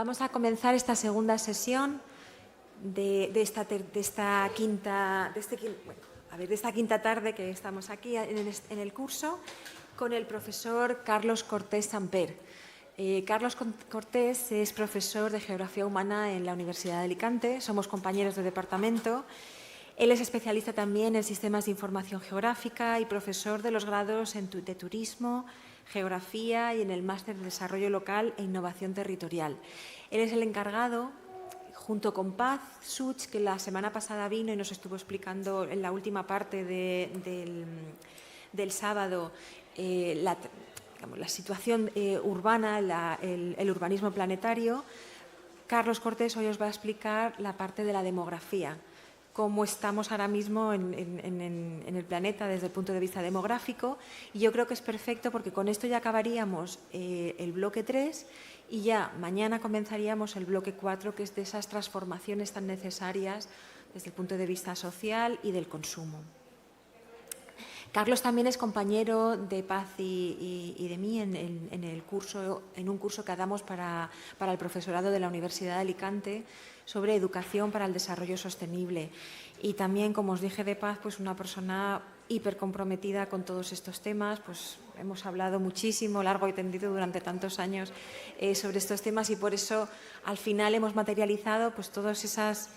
Vamos a comenzar esta segunda sesión de esta quinta tarde que estamos aquí en el curso con el profesor Carlos Cortés Samper. Carlos Cortés es profesor de Geografía Humana en la Universidad de Alicante, somos compañeros de departamento. Él es especialista también en sistemas de información geográfica y profesor de los grados de turismo, geografía y en el máster de desarrollo local e innovación territorial. Él es el encargado, junto con Paz Such, que la semana pasada vino y nos estuvo explicando en la última parte del sábado la situación urbana, el urbanismo planetario. Carlos Cortés hoy os va a explicar la parte de la demografía, cómo estamos ahora mismo en el planeta desde el punto de vista demográfico, y yo creo que es perfecto porque con esto ya acabaríamos el bloque 3 y ya mañana comenzaríamos el bloque 4, que es de esas transformaciones tan necesarias desde el punto de vista social y del consumo. Carlos también es compañero de Paz y de mí en un curso que damos para el profesorado de la Universidad de Alicante sobre educación para el desarrollo sostenible. Y también, como os dije de Paz, pues una persona hiper comprometida con todos estos temas. Pues hemos hablado muchísimo, largo y tendido durante tantos años sobre estos temas, y por eso al final hemos materializado pues todas esas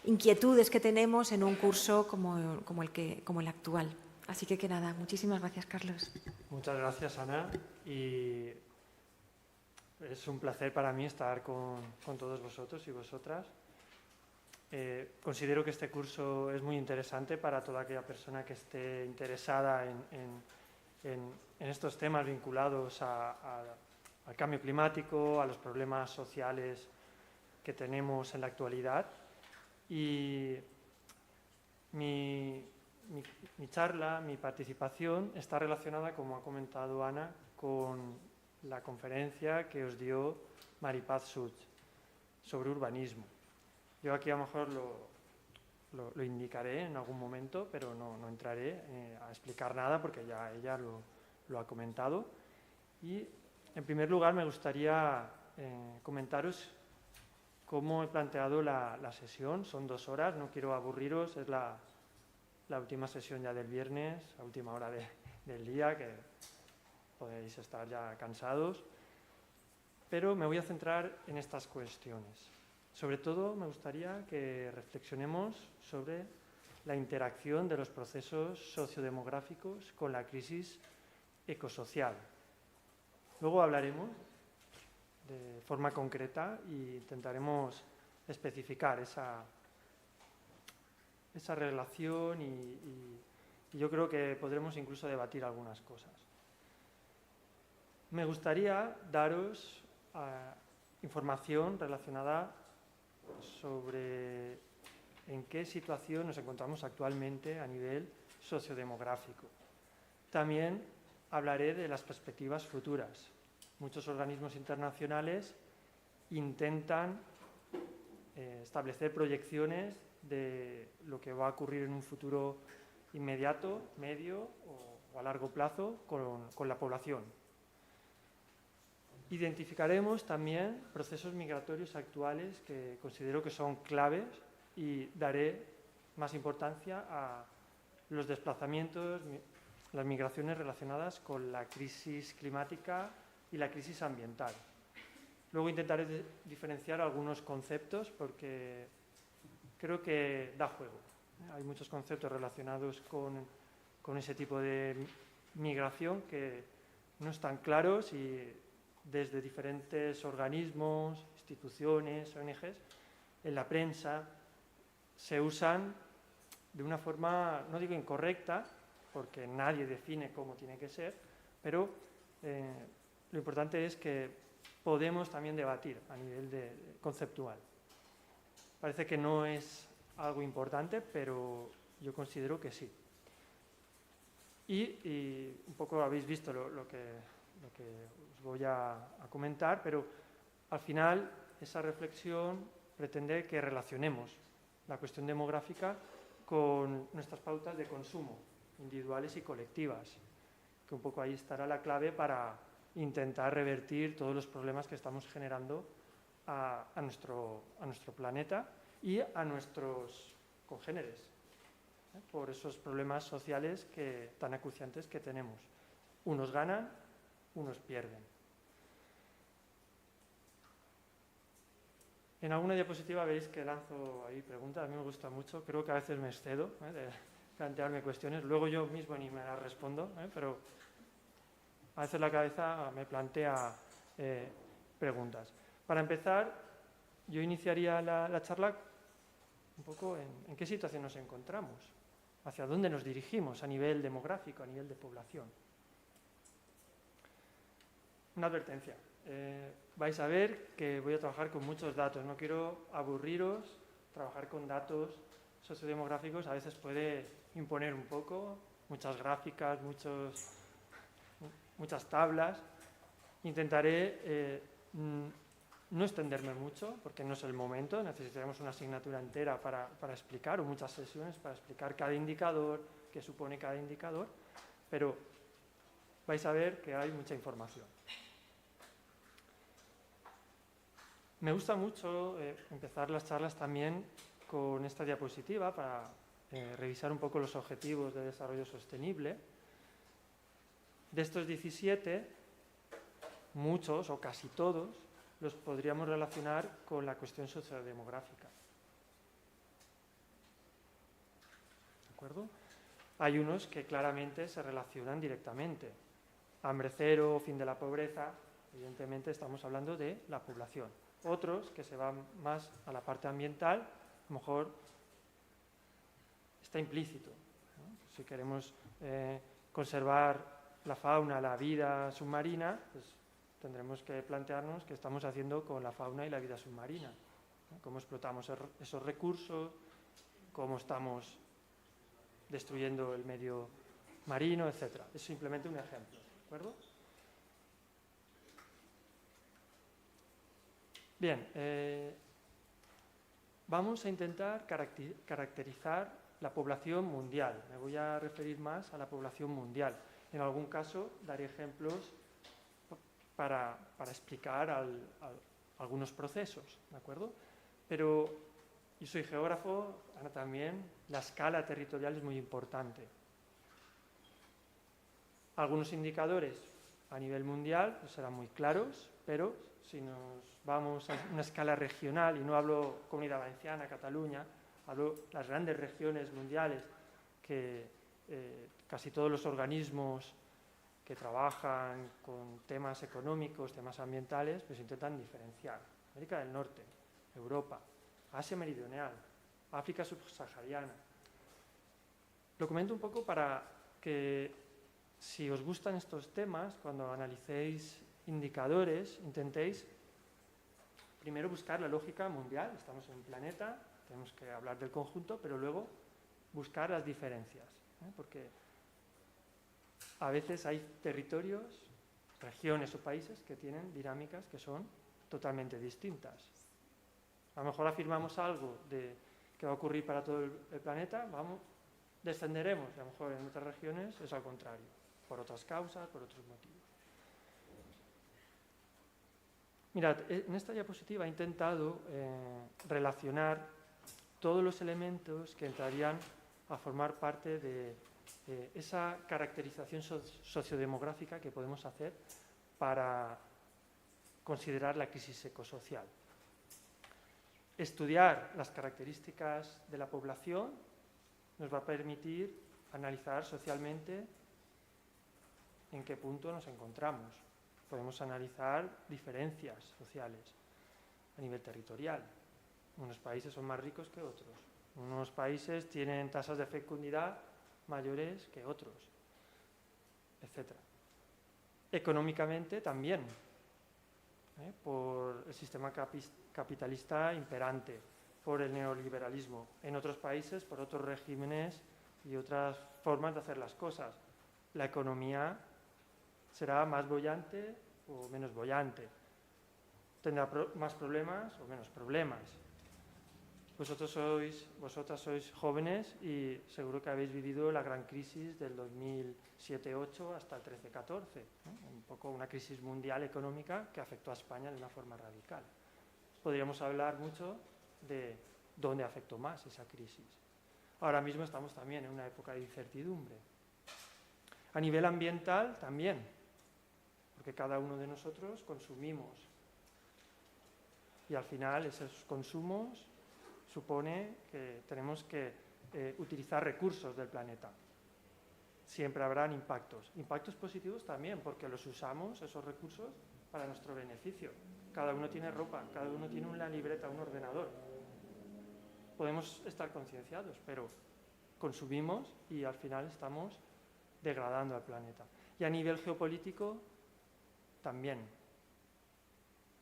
inquietudes que tenemos en un curso como el actual. Así que nada, muchísimas gracias, Carlos. Muchas gracias, Ana, y es un placer para mí estar con todos vosotros y vosotras. Considero que este curso es muy interesante para toda aquella persona que esté interesada en estos temas vinculados al cambio climático, a los problemas sociales que tenemos en la actualidad. Y mi charla, mi participación está relacionada, como ha comentado Ana, con la conferencia que os dio Maripaz Such sobre urbanismo. Yo aquí a lo mejor lo indicaré en algún momento, pero no entraré a explicar nada porque ya ella lo ha comentado. Y en primer lugar me gustaría comentaros cómo he planteado la sesión. Son 2 horas, no quiero aburriros, es la última sesión ya del viernes, a última hora del día, que podéis estar ya cansados. Pero me voy a centrar en estas cuestiones. Sobre todo me gustaría que reflexionemos sobre la interacción de los procesos sociodemográficos con la crisis ecosocial. Luego hablaremos de forma concreta e intentaremos especificar esa relación y yo creo que podremos incluso debatir algunas cosas. Me gustaría daros información relacionada sobre en qué situación nos encontramos actualmente a nivel sociodemográfico. También hablaré de las perspectivas futuras. Muchos organismos internacionales intentan establecer proyecciones de lo que va a ocurrir en un futuro inmediato, medio o a largo plazo con la población. Identificaremos también procesos migratorios actuales que considero que son claves y daré más importancia a los desplazamientos, las migraciones relacionadas con la crisis climática y la crisis ambiental. Luego intentaré diferenciar algunos conceptos porque creo que da juego. Hay muchos conceptos relacionados con ese tipo de migración que no están claros y desde diferentes organismos, instituciones, ONGs, en la prensa, se usan de una forma, no digo incorrecta, porque nadie define cómo tiene que ser, pero lo importante es que podemos también debatir a nivel conceptual. Parece que no es algo importante, pero yo considero que sí. Y un poco habéis visto lo que os voy a comentar, pero al final esa reflexión pretende que relacionemos la cuestión demográfica con nuestras pautas de consumo, individuales y colectivas, que un poco ahí estará la clave para intentar revertir todos los problemas que estamos generando a nuestro planeta y a nuestros congéneres, por esos problemas sociales tan acuciantes que tenemos. Unos ganan, unos pierden. En alguna diapositiva veis que lanzo ahí preguntas, a mí me gusta mucho, creo que a veces me excedo de plantearme cuestiones, luego yo mismo ni me las respondo, pero a veces la cabeza me plantea preguntas. Para empezar, yo iniciaría la charla un poco en qué situación nos encontramos, hacia dónde nos dirigimos a nivel demográfico, a nivel de población. Una advertencia. Vais a ver que voy a trabajar con muchos datos. No quiero aburriros. Trabajar con datos sociodemográficos a veces puede imponer un poco, muchas gráficas, muchas tablas. Intentaré no extenderme mucho, porque no es el momento. Necesitaremos una asignatura entera para explicar, o muchas sesiones para explicar cada indicador, qué supone cada indicador, pero vais a ver que hay mucha información. Me gusta mucho empezar las charlas también con esta diapositiva para revisar un poco los objetivos de desarrollo sostenible. De estos 17, muchos o casi todos los podríamos relacionar con la cuestión sociodemográfica. ¿De acuerdo? Hay unos que claramente se relacionan directamente. Hambre cero, fin de la pobreza, evidentemente estamos hablando de la población. Otros que se van más a la parte ambiental, a lo mejor está implícito, ¿no? Si queremos conservar la fauna, la vida submarina, pues tendremos que plantearnos qué estamos haciendo con la fauna y la vida submarina, ¿no? Cómo explotamos esos recursos, cómo estamos destruyendo el medio marino, etc. Es simplemente un ejemplo, ¿de acuerdo? Bien, vamos a intentar caracterizar la población mundial. Me voy a referir más a la población mundial. En algún caso daré ejemplos para explicar algunos procesos, ¿de acuerdo? Pero yo soy geógrafo, ahora también la escala territorial es muy importante. Algunos indicadores a nivel mundial pues serán muy claros, pero si nos vamos a una escala regional, y no hablo Comunidad Valenciana, Cataluña, hablo las grandes regiones mundiales que casi todos los organismos que trabajan con temas económicos, temas ambientales, pues intentan diferenciar. América del Norte, Europa, Asia Meridional, África subsahariana. Lo comento un poco para que, si os gustan estos temas, cuando analicéis indicadores, intentéis primero buscar la lógica mundial. Estamos en un planeta, tenemos que hablar del conjunto, pero luego buscar las diferencias, porque a veces hay territorios, regiones o países que tienen dinámicas que son totalmente distintas. A lo mejor afirmamos algo que va a ocurrir para todo el planeta, descenderemos, y a lo mejor en otras regiones es al contrario, por otras causas, por otros motivos. Mirad, en esta diapositiva he intentado relacionar todos los elementos que entrarían a formar parte de esa caracterización sociodemográfica que podemos hacer para considerar la crisis ecosocial. Estudiar las características de la población nos va a permitir analizar socialmente en qué punto nos encontramos. Podemos analizar diferencias sociales a nivel territorial. Unos países son más ricos que otros. Unos países tienen tasas de fecundidad mayores que otros, etc. Económicamente también, por el sistema capitalista imperante, por el neoliberalismo. En otros países, por otros regímenes y otras formas de hacer las cosas. La economía será más boyante o menos boyante. Tendrá más problemas o menos problemas. Vosotras sois jóvenes y seguro que habéis vivido la gran crisis del 2007-2008 hasta el 2013-2014, ¿no? Un poco una crisis mundial económica que afectó a España de una forma radical. podríamos hablar mucho de dónde afectó más esa crisis. Ahora mismo estamos también en una época de incertidumbre. A nivel ambiental también, porque cada uno de nosotros consumimos. Y al final esos consumos supone que tenemos que utilizar recursos del planeta. Siempre habrán impactos. Impactos positivos también, porque los usamos, esos recursos, para nuestro beneficio. Cada uno tiene ropa, cada uno tiene una libreta, un ordenador. Podemos estar concienciados, pero consumimos y al final estamos degradando al planeta. Y a nivel geopolítico, también.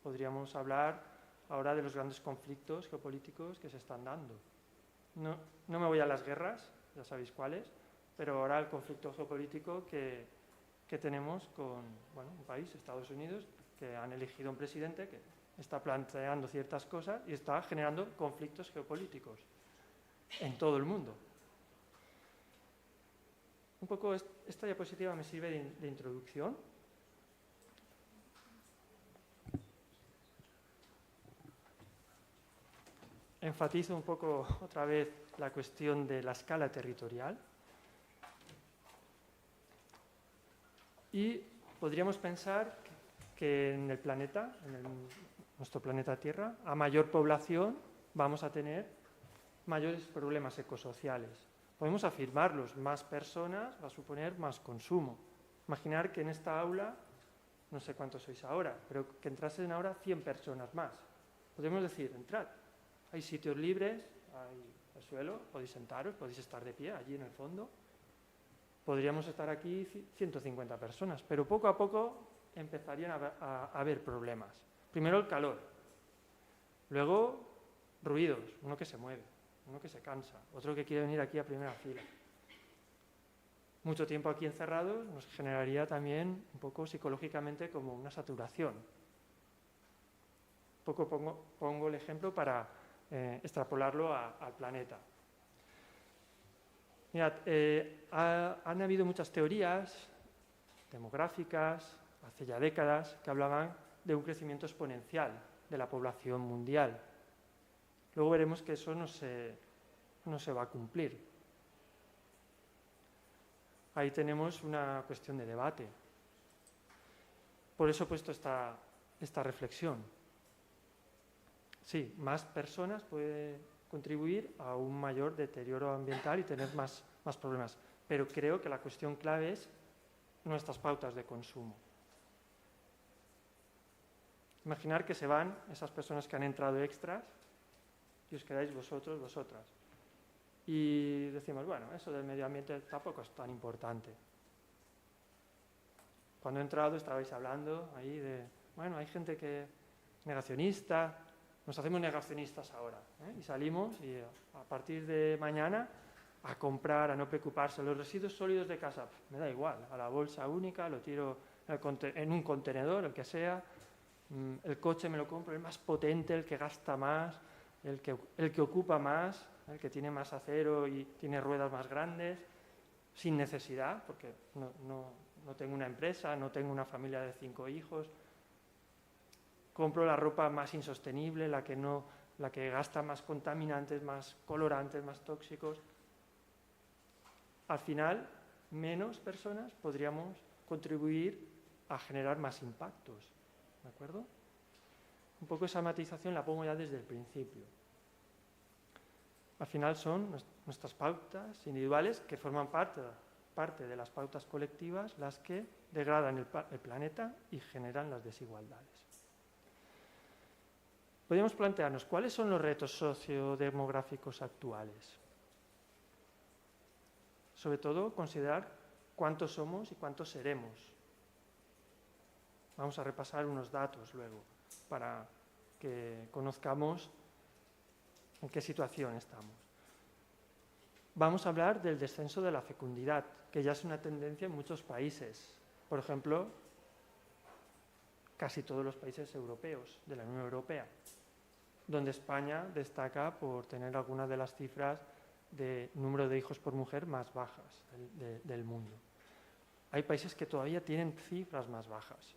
Podríamos hablar ahora de los grandes conflictos geopolíticos que se están dando. No me voy a las guerras, ya sabéis cuáles, pero ahora el conflicto geopolítico que tenemos con un país, Estados Unidos, que han elegido un presidente que está planteando ciertas cosas y está generando conflictos geopolíticos en todo el mundo. Un poco esta diapositiva me sirve de introducción. Enfatizo un poco otra vez la cuestión de la escala territorial. Y podríamos pensar que en el planeta, nuestro planeta Tierra, a mayor población vamos a tener mayores problemas ecosociales. Podemos afirmarlos, más personas va a suponer más consumo. Imaginar que en esta aula, no sé cuántos sois ahora, pero que entrasen ahora 100 personas más. Podemos decir, entrad, hay sitios libres, hay el suelo, podéis sentaros, podéis estar de pie allí en el fondo. Podríamos estar aquí 150 personas, pero poco a poco empezarían a haber problemas. Primero el calor, luego ruidos, uno que se mueve, uno que se cansa, otro que quiere venir aquí a primera fila. Mucho tiempo aquí encerrados nos generaría también un poco psicológicamente como una saturación. Poco pongo el ejemplo para extrapolarlo al planeta. Mirad, han habido muchas teorías demográficas, hace ya décadas, que hablaban de un crecimiento exponencial de la población mundial. Luego veremos que eso no se va a cumplir. Ahí tenemos una cuestión de debate. Por eso he puesto esta reflexión. Sí, más personas pueden contribuir a un mayor deterioro ambiental y tener más problemas. Pero creo que la cuestión clave es nuestras pautas de consumo. Imaginar que se van esas personas que han entrado extras y os quedáis vosotros, vosotras. Y decimos, bueno, eso del medio ambiente tampoco es tan importante. Cuando he entrado estabais hablando ahí de, bueno, hay gente que negacionista. Nos hacemos negacionistas ahora, y salimos y a partir de mañana a comprar, a no preocuparse. Los residuos sólidos de casa, me da igual, a la bolsa única, lo tiro en un contenedor, el que sea. El coche me lo compro, el más potente, el que gasta más, el que ocupa más, el que tiene más acero y tiene ruedas más grandes, sin necesidad, porque no tengo una empresa, no tengo una familia de 5 hijos. Compro la ropa más insostenible, la que gasta más contaminantes, más colorantes, más tóxicos. Al final, menos personas podríamos contribuir a generar más impactos. ¿De acuerdo? Un poco esa matización la pongo ya desde el principio. Al final son nuestras pautas individuales que forman parte de las pautas colectivas las que degradan el planeta y generan las desigualdades. Podríamos plantearnos cuáles son los retos sociodemográficos actuales. Sobre todo, considerar cuántos somos y cuántos seremos. Vamos a repasar unos datos luego para que conozcamos en qué situación estamos. Vamos a hablar del descenso de la fecundidad, que ya es una tendencia en muchos países. Por ejemplo, casi todos los países europeos, de la Unión Europea, donde España destaca por tener algunas de las cifras de número de hijos por mujer más bajas del mundo. Hay países que todavía tienen cifras más bajas.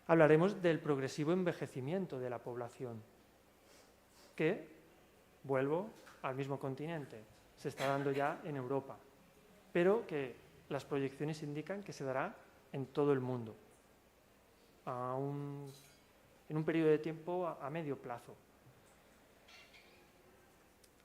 Hablaremos del progresivo envejecimiento de la población. que, vuelvo al mismo continente, se está dando ya en Europa, pero que las proyecciones indican que se dará en todo el mundo, en un periodo de tiempo a medio plazo.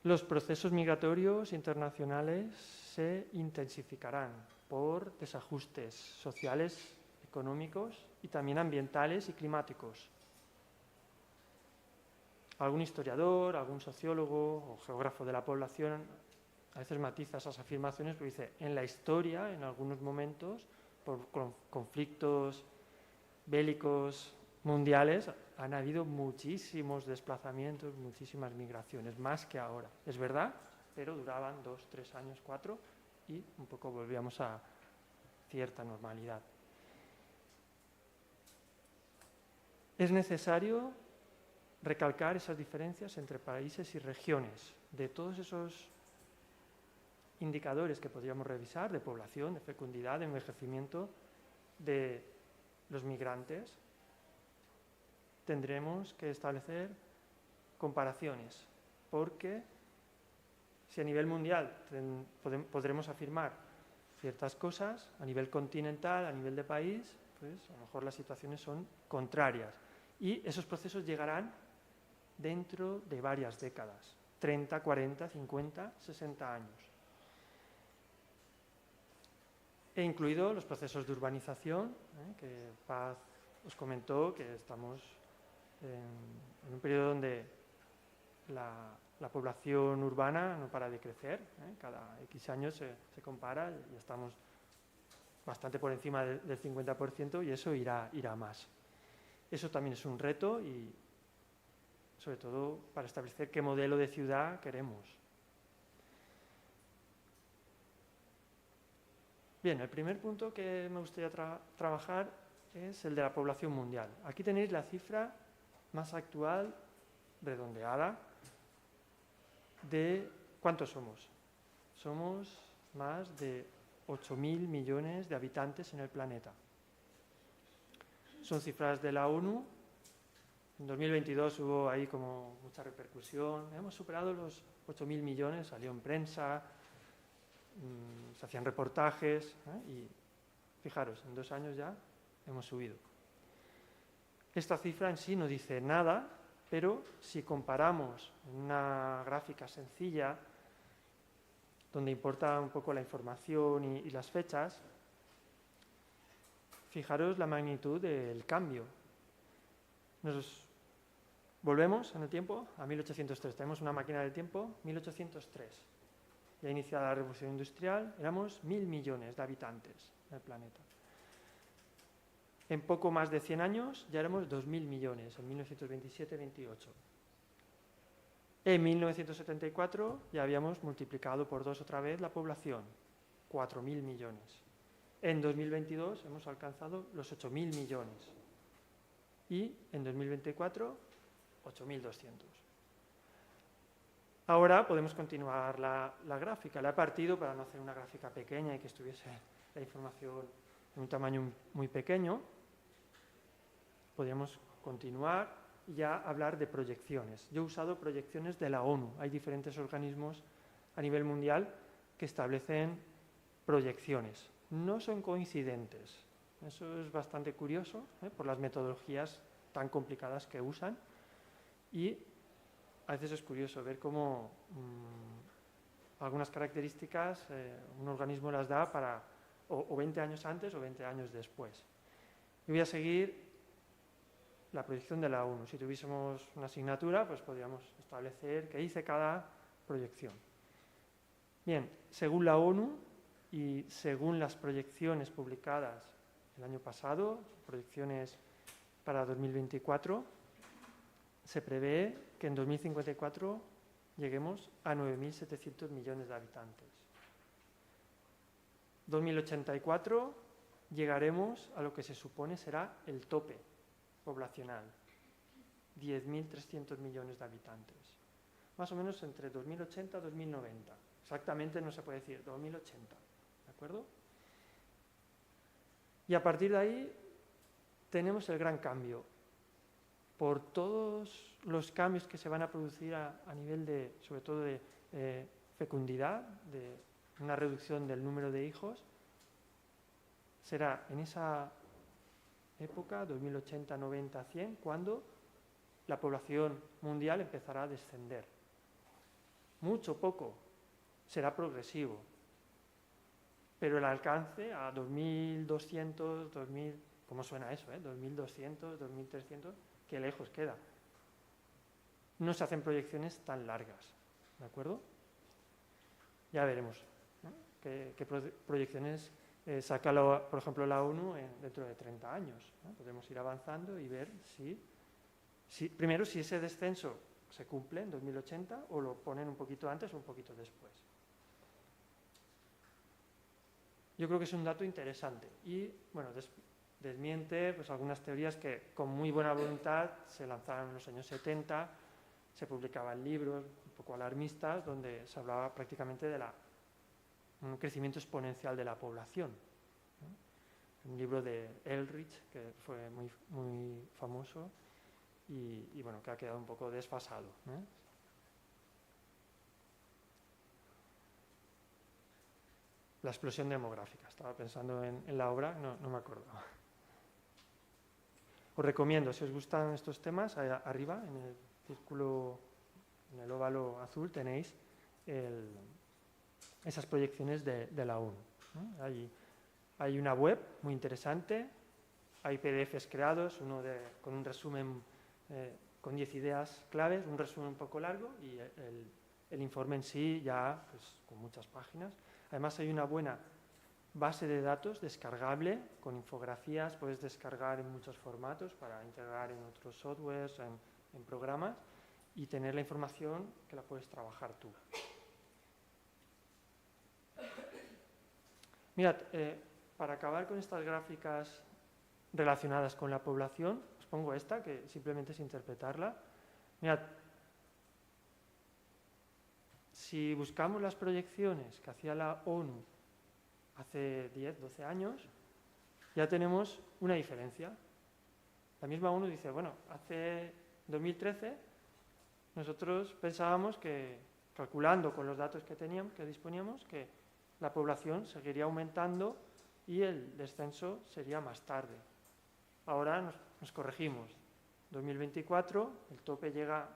Los procesos migratorios internacionales se intensificarán por desajustes sociales, económicos y también ambientales y climáticos. Algún historiador, algún sociólogo o geógrafo de la población a veces matiza esas afirmaciones porque dice, en la historia, en algunos momentos, por conflictos bélicos mundiales, han habido muchísimos desplazamientos, muchísimas migraciones, más que ahora. Es verdad, pero duraban 2, 3 años, 4, y un poco volvíamos a cierta normalidad. Es necesario recalcar esas diferencias entre países y regiones. De todos esos indicadores que podríamos revisar, de población, de fecundidad, de envejecimiento de los migrantes, tendremos que establecer comparaciones, porque si a nivel mundial podremos afirmar ciertas cosas, a nivel continental, a nivel de país, pues a lo mejor las situaciones son contrarias. Y esos procesos llegarán dentro de varias décadas, 30, 40, 50, 60 años. He incluido los procesos de urbanización, que Paz os comentó que estamos en un periodo donde la población urbana no para de crecer, cada X años se compara y estamos bastante por encima del 50% y eso irá más. Eso también es un reto y sobre todo para establecer qué modelo de ciudad queremos. Bien, el primer punto que me gustaría trabajar es el de la población mundial. Aquí tenéis la cifra más actual, redondeada, de cuántos somos. Somos más de 8.000 millones de habitantes en el planeta. Son cifras de la ONU. En 2022 hubo ahí como mucha repercusión. Hemos superado los 8.000 millones, salió en prensa, se hacían reportajes y fijaros, en 2 años ya hemos subido. Esta cifra en sí no dice nada, pero si comparamos una gráfica sencilla, donde importa un poco la información y las fechas, fijaros la magnitud del cambio. Nos volvemos en el tiempo a 1803. Tenemos una máquina del tiempo, 1803. Ya iniciada la revolución industrial, éramos 1.000 millones de habitantes en el planeta. En poco más de 100 años ya éramos 2.000 millones, en 1927-28. En 1974 ya habíamos multiplicado por 2 otra vez la población, 4.000 millones. En 2022 hemos alcanzado los 8.000 millones y en 2024 8.200. Ahora podemos continuar la gráfica. La he partido para no hacer una gráfica pequeña y que estuviese la información en un tamaño muy pequeño. Podríamos continuar y ya hablar de proyecciones. Yo he usado proyecciones de la ONU. Hay diferentes organismos a nivel mundial que establecen proyecciones. No son coincidentes. Eso es bastante curioso, por las metodologías tan complicadas que usan. Y a veces es curioso ver cómo algunas características un organismo las da para o 20 años antes o 20 años después. Y voy a seguir la proyección de la ONU. Si tuviésemos una asignatura, pues podríamos establecer qué dice cada proyección. Bien, según la ONU y según las proyecciones publicadas el año pasado, proyecciones para 2024, se prevé que en 2054 lleguemos a 9.700 millones de habitantes. 2084 llegaremos a lo que se supone será el tope poblacional, 10.300 millones de habitantes. Más o menos entre 2080 y 2090. Exactamente no se puede decir, 2080, ¿de acuerdo? Y a partir de ahí tenemos el gran cambio. por todos los cambios que se van a producir a nivel de, sobre todo de fecundidad, de una reducción del número de hijos, será en esa época, 2080, 90, 100, cuando la población mundial empezará a descender. Mucho, poco, será progresivo, pero el alcance a 2200, 2000, ¿cómo suena eso? 2200, 2300, qué lejos queda. No se hacen proyecciones tan largas, ¿de acuerdo? Ya veremos, ¿no? qué proyecciones saca, por ejemplo, la ONU dentro de 30 años. ¿no? Podemos ir avanzando y ver primero si ese descenso se cumple en 2080 o lo ponen un poquito antes o un poquito después. Yo creo que es un dato interesante y, bueno, desmiente pues, algunas teorías que con muy buena voluntad se lanzaron en los años 70, se publicaban libros un poco alarmistas donde se hablaba prácticamente de un crecimiento exponencial de la población. ¿no? Un libro de Eldridge, que fue muy, muy famoso y bueno, que ha quedado un poco desfasado. La explosión demográfica. Estaba pensando en la obra, no me acordaba. Os recomiendo, si os gustan estos temas, arriba, en el círculo, en el óvalo azul, tenéis esas proyecciones de la ONU. ¿no? Hay una web muy interesante, hay PDFs creados, uno con un resumen con 10 ideas claves, un resumen un poco largo y el informe en sí ya pues, con muchas páginas. Además hay una buena base de datos descargable con infografías, puedes descargar en muchos formatos para integrar en otros softwares, en programas y tener la información que la puedes trabajar tú. Mirad, para acabar con estas gráficas relacionadas con la población, os pongo esta, que simplemente es interpretarla. Mirad, si buscamos las proyecciones que hacía la ONU hace 10, 12 años, ya tenemos una diferencia. La misma ONU dice, bueno, hace 2013 nosotros pensábamos que, calculando con los datos que disponíamos, que la población seguiría aumentando y el descenso sería más tarde. Ahora nos corregimos. 2024, el tope llega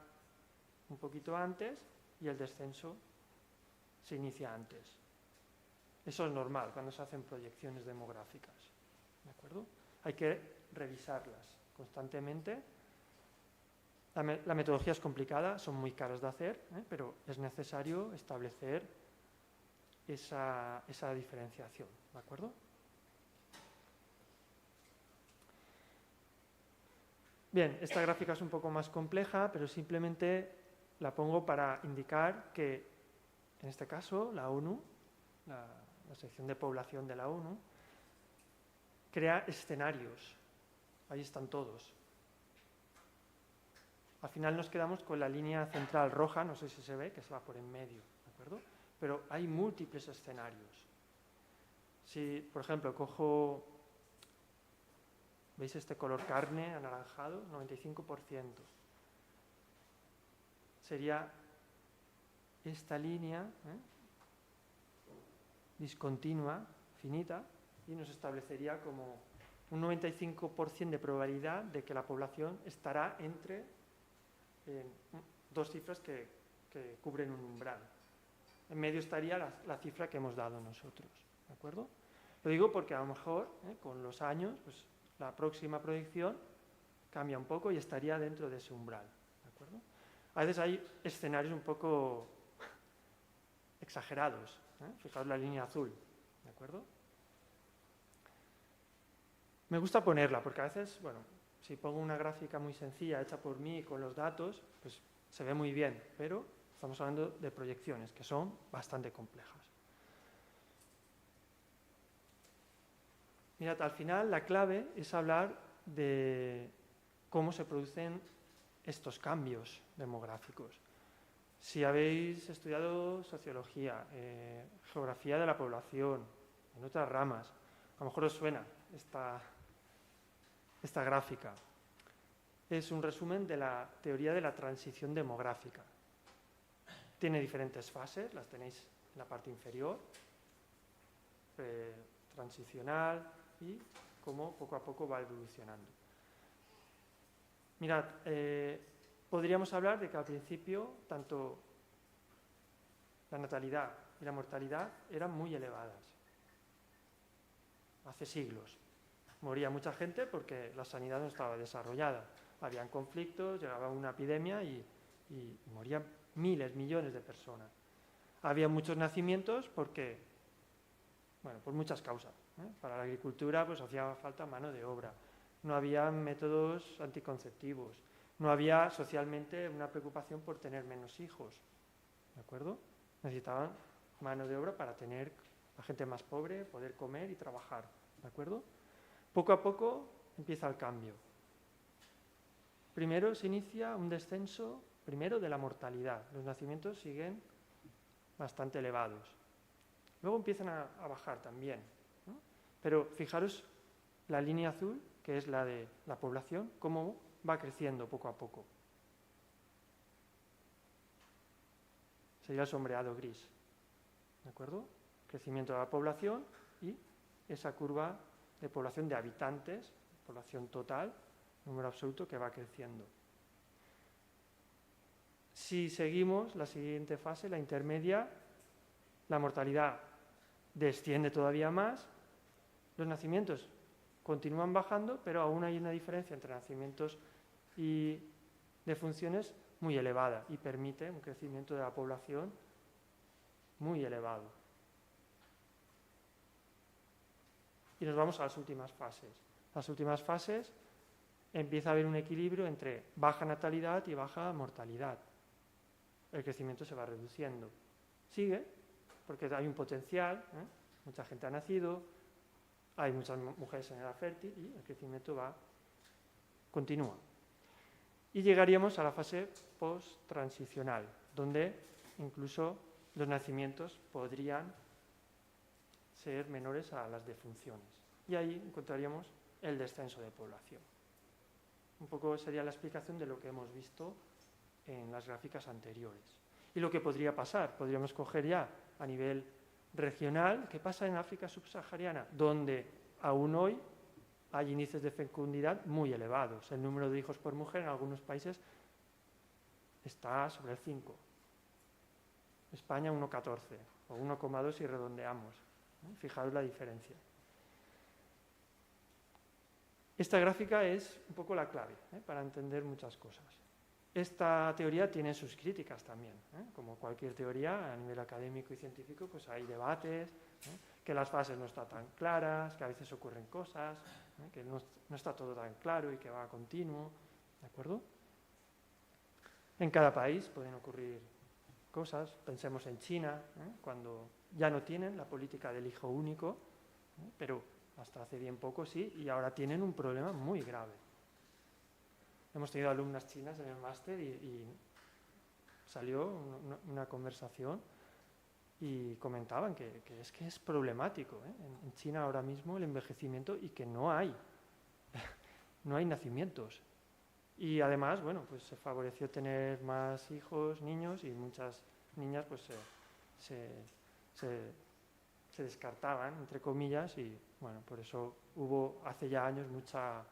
un poquito antes y el descenso se inicia antes. Eso es normal cuando se hacen proyecciones demográficas. ¿De acuerdo? Hay que revisarlas constantemente. La metodología es complicada, son muy caras de hacer, pero es necesario establecer esa diferenciación. ¿De acuerdo? Bien, esta gráfica es un poco más compleja, pero simplemente la pongo para indicar que, en este caso, la ONU, la sección de población de la ONU, crea escenarios. Ahí están todos. Al final nos quedamos con la línea central roja, no sé si se ve, que se va por en medio, ¿de acuerdo? Pero hay múltiples escenarios. Si, por ejemplo, cojo, ¿veis este color carne anaranjado? 95%. Sería esta línea discontinua, finita, y nos establecería como un 95% de probabilidad de que la población estará entre dos cifras que cubren un umbral. En medio estaría la cifra que hemos dado nosotros, ¿de acuerdo? Lo digo porque a lo mejor con los años pues, la próxima proyección cambia un poco y estaría dentro de ese umbral, ¿de acuerdo? A veces hay escenarios un poco exagerados, fijaos la línea azul, ¿de acuerdo? Me gusta ponerla porque a veces, bueno, si pongo una gráfica muy sencilla hecha por mí con los datos, pues se ve muy bien, pero estamos hablando de proyecciones que son bastante complejas. Mirad, al final la clave es hablar de cómo se producen estos cambios demográficos. Si habéis estudiado sociología, geografía de la población, en otras ramas, a lo mejor os suena esta gráfica. es un resumen de la teoría de la transición demográfica. Tiene diferentes fases, las tenéis en la parte inferior, transicional y cómo poco a poco va evolucionando. Mirad, podríamos hablar de que al principio tanto la natalidad y la mortalidad eran muy elevadas, hace siglos. Moría mucha gente porque la sanidad no estaba desarrollada. Habían conflictos, llegaba una epidemia y morían miles, millones de personas. Había muchos nacimientos porque, bueno, por muchas causas. Para la agricultura pues hacía falta mano de obra. No había métodos anticonceptivos. No había socialmente una preocupación por tener menos hijos. ¿De acuerdo? Necesitaban mano de obra para tener a gente más pobre, poder comer y trabajar. ¿De acuerdo? Poco a poco empieza el cambio. Primero se inicia un descenso, primero de la mortalidad. Los nacimientos siguen bastante elevados. Luego empiezan a bajar también, ¿no? Pero fijaros la línea azul, que es la de la población, cómo va creciendo poco a poco. Sería el sombreado gris. ¿De acuerdo? Crecimiento de la población y esa curva de población de habitantes, población total, número absoluto que va creciendo. Si seguimos la siguiente fase, la intermedia, la mortalidad desciende todavía más, los nacimientos continúan bajando, pero aún hay una diferencia entre nacimientos y defunciones muy elevada y permite un crecimiento de la población muy elevado. Y nos vamos a las últimas fases. Las últimas fases empieza a haber un equilibrio entre baja natalidad y baja mortalidad. El crecimiento se va reduciendo. Sigue, porque hay un potencial, mucha gente ha nacido, hay muchas mujeres en edad fértil y el crecimiento continúa. Y llegaríamos a la fase post-transicional, donde incluso los nacimientos podrían ser menores a las defunciones. Y ahí encontraríamos el descenso de población. Un poco sería la explicación de lo que hemos visto en las gráficas anteriores. Y lo que podría pasar, podríamos coger ya a nivel regional, ¿qué pasa en África subsahariana? Donde aún hoy hay índices de fecundidad muy elevados. El número de hijos por mujer en algunos países está sobre el 5. España 1,14 o 1,2 si redondeamos. Fijaros la diferencia. Esta gráfica es un poco la clave para entender muchas cosas. Esta teoría tiene sus críticas también. Como cualquier teoría, a nivel académico y científico, pues hay debates, que las fases no están tan claras, que a veces ocurren cosas, que no está todo tan claro y que va continuo. ¿De acuerdo? En cada país pueden ocurrir cosas. Pensemos en China, cuando ya no tienen la política del hijo único, pero hasta hace bien poco sí, y ahora tienen un problema muy grave. Hemos tenido alumnas chinas en el máster y salió una conversación y comentaban que es problemático, en China ahora mismo el envejecimiento y que no hay nacimientos. Y además, bueno, pues se favoreció tener más hijos, niños, y muchas niñas pues se descartaban, entre comillas, y bueno, por eso hubo hace ya años mucha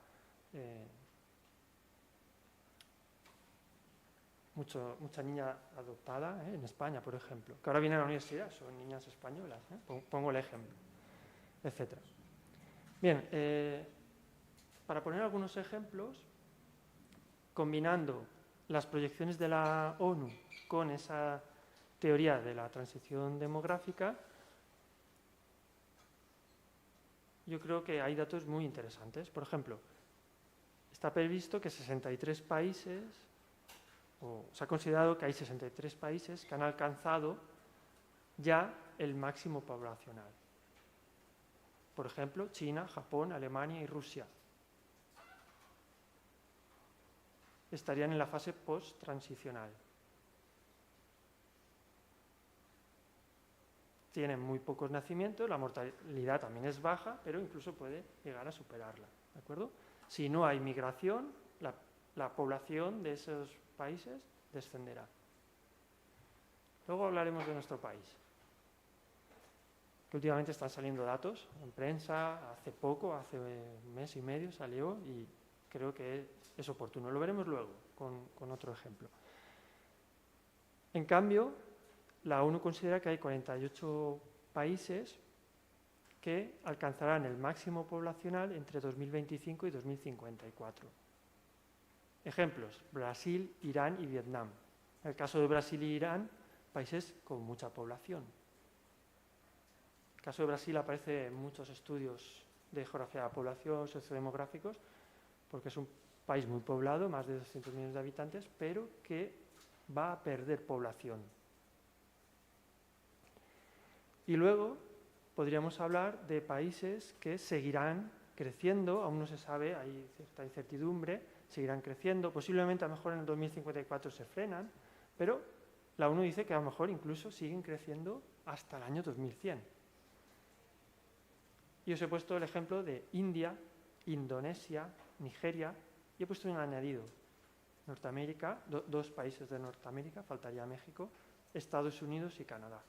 niña adoptada en España, por ejemplo, que ahora vienen a la universidad, son niñas españolas, pongo el ejemplo, etc. Bien, para poner algunos ejemplos, combinando las proyecciones de la ONU con esa teoría de la transición demográfica, yo creo que hay datos muy interesantes. Por ejemplo, está previsto que 63 países, o se ha considerado que hay 63 países que han alcanzado ya el máximo poblacional. Por ejemplo, China, Japón, Alemania y Rusia. Estarían en la fase post-transicional. Tienen muy pocos nacimientos, la mortalidad también es baja, pero incluso puede llegar a superarla. ¿De acuerdo? Si no hay migración, la la población de esos países descenderá. Luego hablaremos de nuestro país, que últimamente están saliendo datos en prensa, hace poco, hace un mes y medio salió y creo que es oportuno. Lo veremos luego con otro ejemplo. En cambio, la ONU considera que hay 48 países que alcanzarán el máximo poblacional entre 2025 y 2054. Ejemplos: Brasil, Irán y Vietnam. En el caso de Brasil y Irán, países con mucha población. El caso de Brasil aparece en muchos estudios de geografía de la población, sociodemográficos, porque es un país muy poblado, más de 200 millones de habitantes, pero que va a perder población. Y luego podríamos hablar de países que seguirán creciendo, aún no se sabe, hay cierta incertidumbre, seguirán creciendo, posiblemente a lo mejor en el 2054 se frenan, pero la ONU dice que a lo mejor incluso siguen creciendo hasta el año 2100. Y os he puesto el ejemplo de India, Indonesia, Nigeria, y he puesto un añadido: Norteamérica, dos países de Norteamérica, faltaría México, Estados Unidos y Canadá,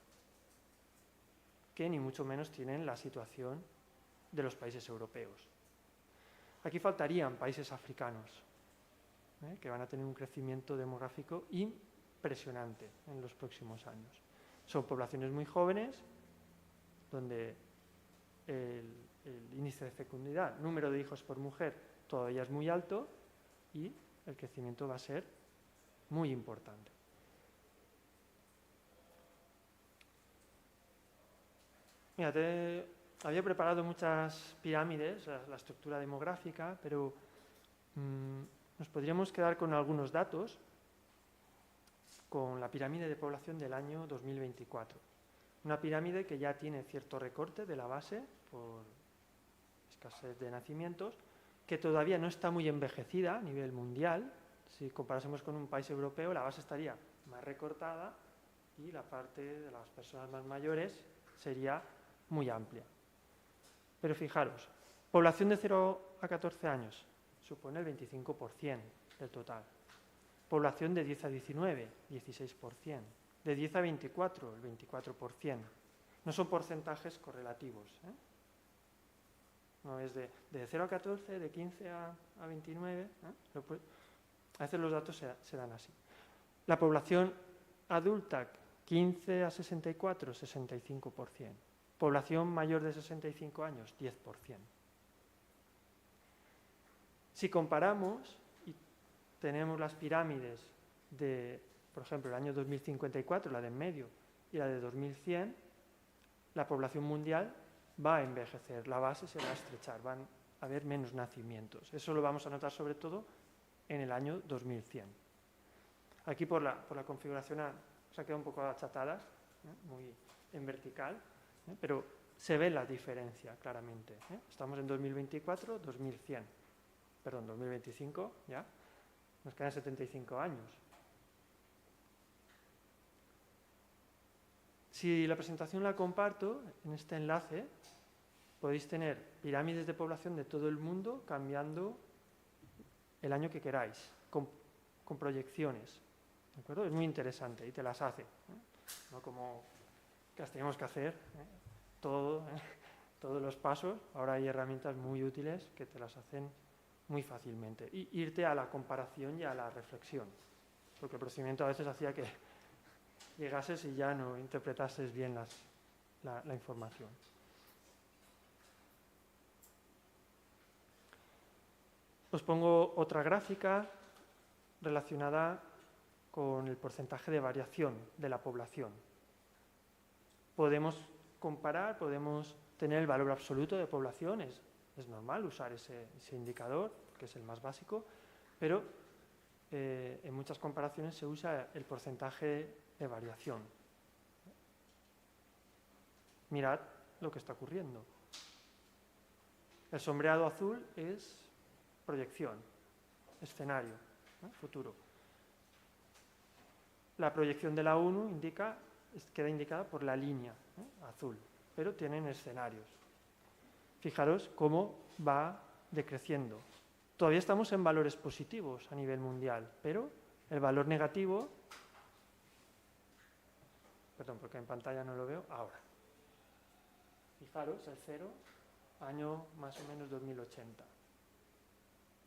que ni mucho menos tienen la situación de los países europeos. Aquí faltarían países africanos, que van a tener un crecimiento demográfico impresionante en los próximos años. Son poblaciones muy jóvenes, donde el índice de fecundidad, número de hijos por mujer, todavía es muy alto y el crecimiento va a ser muy importante. Mira, había preparado muchas pirámides, la estructura demográfica, pero nos podríamos quedar con algunos datos con la pirámide de población del año 2024. Una pirámide que ya tiene cierto recorte de la base por escasez de nacimientos, que todavía no está muy envejecida a nivel mundial. Si comparásemos con un país europeo, la base estaría más recortada y la parte de las personas más mayores sería muy amplia. Pero fijaros, población de 0 a 14 años supone el 25% del total. Población de 10 a 19, 16%. De 10 a 24, el 24%. No son porcentajes correlativos, No es de 0 a 14, de 15 a 29. A veces los datos se dan así. La población adulta, 15 a 64, 65%. Población mayor de 65 años, 10%. Si comparamos y tenemos las pirámides de, por ejemplo, el año 2054, la de en medio, y la de 2100, la población mundial va a envejecer, la base se va a estrechar, van a haber menos nacimientos. Eso lo vamos a notar sobre todo en el año 2100. Aquí por la configuración se ha quedado un poco achatadas, muy en vertical, pero se ve la diferencia claramente. Estamos en 2024, 2100, perdón, 2025 ya, nos quedan 75 años. Si la presentación la comparto, en este enlace podéis tener pirámides de población de todo el mundo cambiando el año que queráis, con proyecciones. ¿De acuerdo? Es muy interesante y te las hace. No como que las tenemos que hacer todos los pasos. Ahora hay herramientas muy útiles que te las hacen muy fácilmente. Y irte a la comparación y a la reflexión. Porque el procedimiento a veces hacía que llegases y ya no interpretases bien la información. Os pongo otra gráfica relacionada con el porcentaje de variación de la población. Podemos comparar, podemos tener el valor absoluto de población, es normal usar ese indicador, que es el más básico, pero en muchas comparaciones se usa el porcentaje de variación. Mirad lo que está ocurriendo. El sombreado azul es proyección, escenario, futuro. La proyección de la ONU queda indicada por la línea azul, pero tienen escenarios. Fijaros cómo va decreciendo Todavía estamos en valores positivos a nivel mundial, pero el valor negativo, perdón, porque en pantalla no lo veo, ahora. Fijaros, el 0, año más o menos 2080.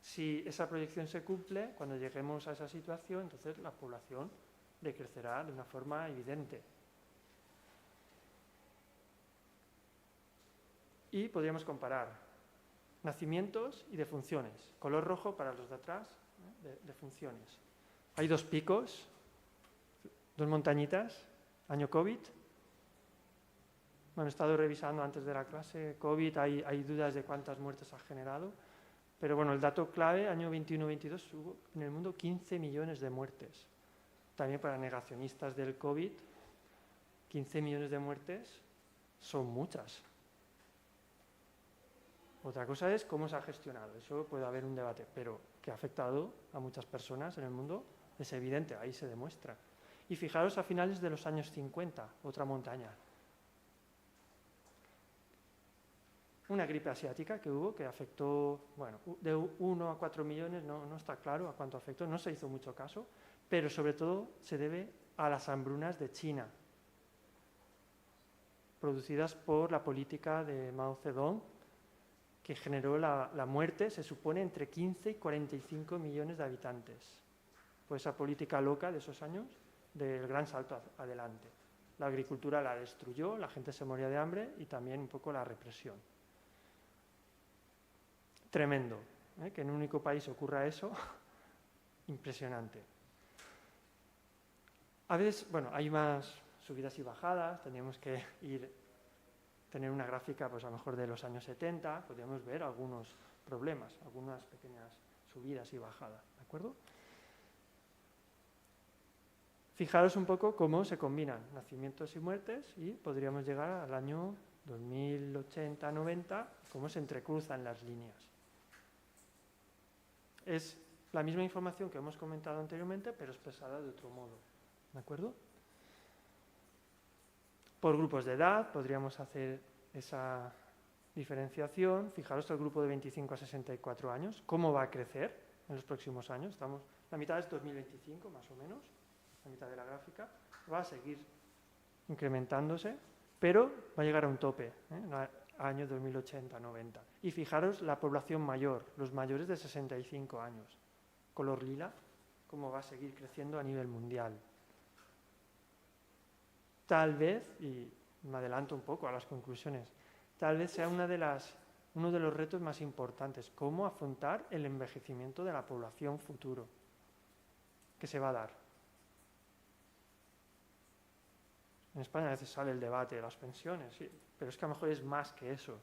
Si esa proyección se cumple, cuando lleguemos a esa situación, entonces la población decrecerá de una forma evidente. Y podríamos comparar nacimientos y defunciones. Color rojo para los de atrás, de funciones. Hay 2 picos, 2 montañitas, año COVID. Bueno, he estado revisando antes de la clase COVID, hay dudas de cuántas muertes ha generado, pero bueno, el dato clave, año 21-22, hubo en el mundo 15 millones de muertes. También para negacionistas del COVID, 15 millones de muertes son muchas. Otra cosa es cómo se ha gestionado, eso puede haber un debate, pero que ha afectado a muchas personas en el mundo es evidente, ahí se demuestra. Y fijaros a finales de los años 50, otra montaña. Una gripe asiática que hubo, que afectó, bueno, de 1 a 4 millones, no está claro a cuánto afectó, no se hizo mucho caso, pero sobre todo se debe a las hambrunas de China, producidas por la política de Mao Zedong, que generó la muerte, se supone, entre 15 y 45 millones de habitantes. Pues esa política loca de esos años, del gran salto adelante. La agricultura la destruyó, la gente se moría de hambre y también un poco la represión. Tremendo, que en un único país ocurra eso, impresionante. A veces, bueno, hay más subidas y bajadas, tendríamos que tener una gráfica, pues a lo mejor de los años 70, podríamos ver algunos problemas, algunas pequeñas subidas y bajadas, ¿de acuerdo? Fijaros un poco cómo se combinan nacimientos y muertes y podríamos llegar al año 2080-90, cómo se entrecruzan las líneas. Es la misma información que hemos comentado anteriormente, pero expresada de otro modo, ¿de acuerdo? Por grupos de edad podríamos hacer esa diferenciación. Fijaros el grupo de 25 a 64 años, cómo va a crecer en los próximos años. La mitad es 2025, más o menos, la mitad de la gráfica. Va a seguir incrementándose, pero va a llegar a un tope, año 2080-90. Y fijaros la población mayor, los mayores de 65 años, color lila, cómo va a seguir creciendo a nivel mundial. Tal vez, y me adelanto un poco a las conclusiones, tal vez sea uno de los retos más importantes, cómo afrontar el envejecimiento de la población futuro que se va a dar. En España a veces sale el debate de las pensiones, sí, pero es que a lo mejor es más que eso.